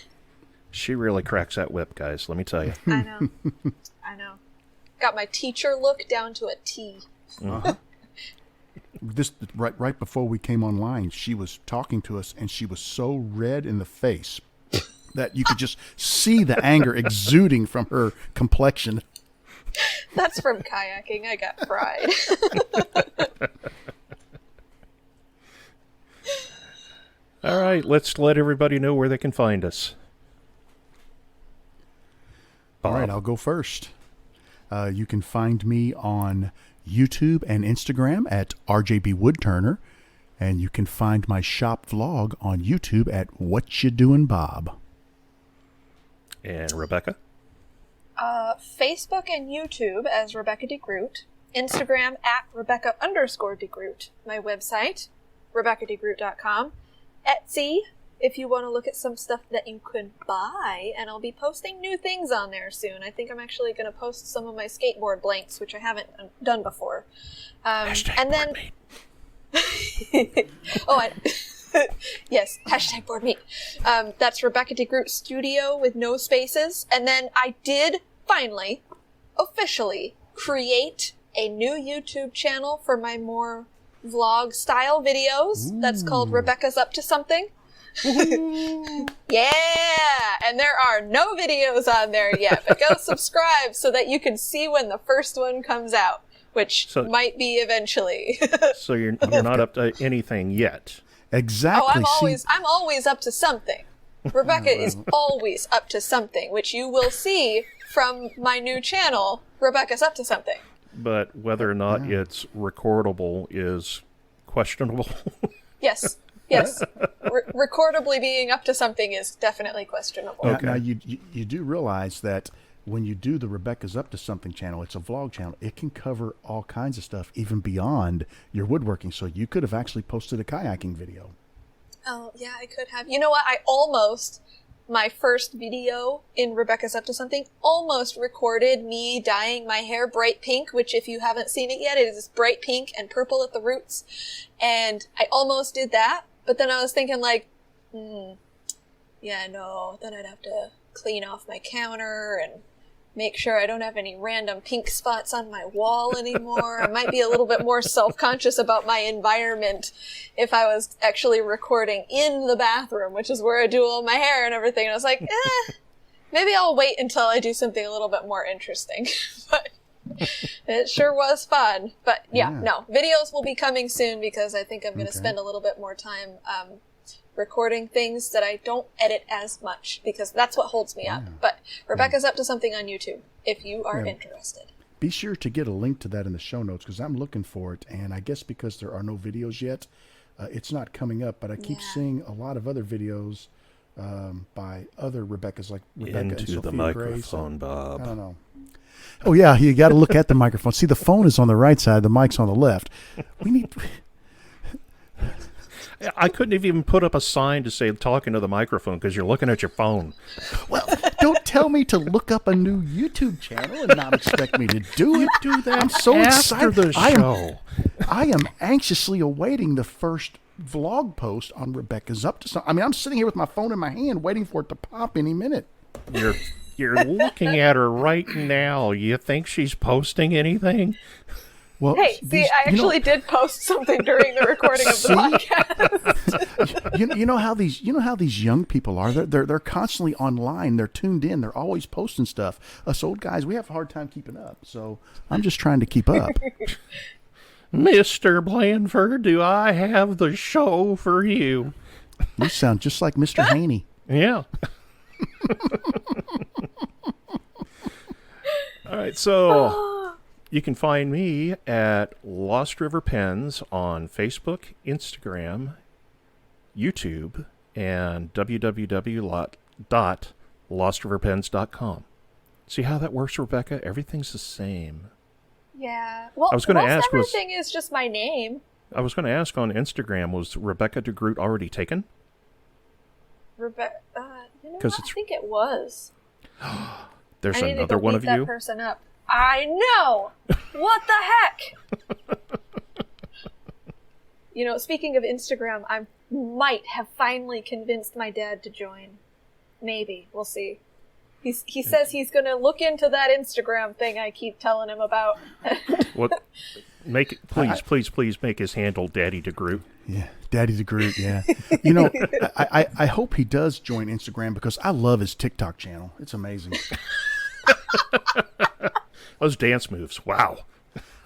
she really cracks that whip, guys. Let me tell you. I know. I know. Got my teacher look down to a T. Uh-huh. This right before we came online, she was talking to us, and she was so red in the face that you could just see the anger exuding from her complexion. That's from kayaking. I got fried. All right, let's let everybody know where they can find us. All right, I'll go first. You can find me on YouTube and Instagram at RJBWoodTurner, and you can find my shop vlog on YouTube at WhatchaDoinBob. And Rebecca? Facebook and YouTube as RebeccaDeGroot. Instagram at Rebecca_Degroot. My website, RebeccaDeGroot.com. Etsy, if you want to look at some stuff that you can buy, and I'll be posting new things on there soon. I think I'm actually going to post some of my skateboard blanks, which I haven't done before. And then, yes, hashtag board meet. That's RebeccaDeGrootStudio with no spaces. And then I did finally, officially, create a new YouTube channel for my more vlog style videos. Ooh. That's called Rebecca's Up to Something. Yeah, and there are no videos on there yet, but go subscribe so that you can see when the first one comes out, which might be eventually. So you're not up to anything yet. Exactly. Oh, I'm always up to something. Rebecca is always up to something, which you will see from my new channel, Rebecca's Up to Something. But whether or not it's recordable is questionable. Yes. Yes. Recordably being up to something is definitely questionable. Okay. Now you do realize that when you do the Rebecca's Up to Something channel, it's a vlog channel. It can cover all kinds of stuff, even beyond your woodworking. So you could have actually posted a kayaking video. Oh, yeah, I could have. You know what? My first video in Rebecca's Up to Something almost recorded me dyeing my hair bright pink, which if you haven't seen it yet, it is bright pink and purple at the roots. And I almost did that, but then I was thinking then I'd have to clean off my counter and make sure I don't have any random pink spots on my wall anymore. I might be a little bit more self-conscious about my environment if I was actually recording in the bathroom, which is where I do all my hair and everything. And I was like, maybe I'll wait until I do something a little bit more interesting. But it sure was fun. But no, videos will be coming soon because I think I'm going to spend a little bit more time recording things that I don't edit as much because that's what holds me up. But Rebecca's Up to Something on YouTube if you are interested. Be sure to get a link to that in the show notes because I'm looking for it, and I guess because there are no videos yet, it's not coming up, but I keep seeing a lot of other videos by other Rebeccas, like Rebecca and Sophia Into the microphone, Grace. Bob. I don't know. Oh, yeah, you got to look at the microphone. See, the phone is on the right side, the mic's on the left. We need... I couldn't have even put up a sign to say talking to the microphone because you're looking at your phone. Well, don't tell me to look up a new YouTube channel and not expect me to do it. Do that. I'm so excited. The show. I am anxiously awaiting the first vlog post on Rebecca's Up to Something. I mean, I'm sitting here with my phone in my hand waiting for it to pop any minute. You're looking at her right now. You think she's posting anything? Well, hey, I actually did post something during the recording of the podcast. you know how these young people are. They're constantly online. They're tuned in. They're always posting stuff. Us old guys, we have a hard time keeping up. So I'm just trying to keep up. Mr. Blandford, do I have the show for you? You sound just like Mr. Haney. Yeah. All right, so you can find me at Lost River Pens on Facebook, Instagram, YouTube, and www.lostriverpens.com. See how that works, Rebecca? Everything's the same. Yeah. Well, I was going to ask, everything is just my name. I was going to ask on Instagram, was Rebecca DeGroot already taken? I think it was. There's another one of you? I need to go beat that person up. I know! What the heck? You know, speaking of Instagram, I might have finally convinced my dad to join. Maybe. We'll see. He says he's going to look into that Instagram thing I keep telling him about. What? Please make his handle Daddy Degroot. Yeah, Daddy Degroot, yeah. You know, I hope he does join Instagram because I love his TikTok channel. It's amazing. Those dance moves, wow.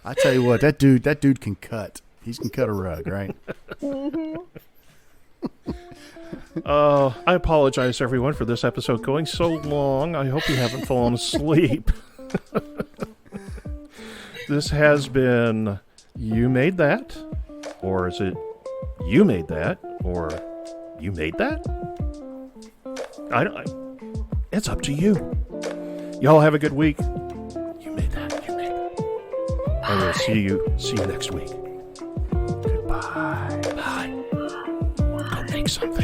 I tell you what, that dude can cut. He can cut a rug, right? Mm-hmm. I apologize, everyone, for this episode going so long. I hope you haven't fallen asleep. This has been You Made That? Or is it You Made That? Or You Made That? It's up to you. Y'all have a good week. You made that. You made that. I will see you next week. Goodbye. Bye. Go make something.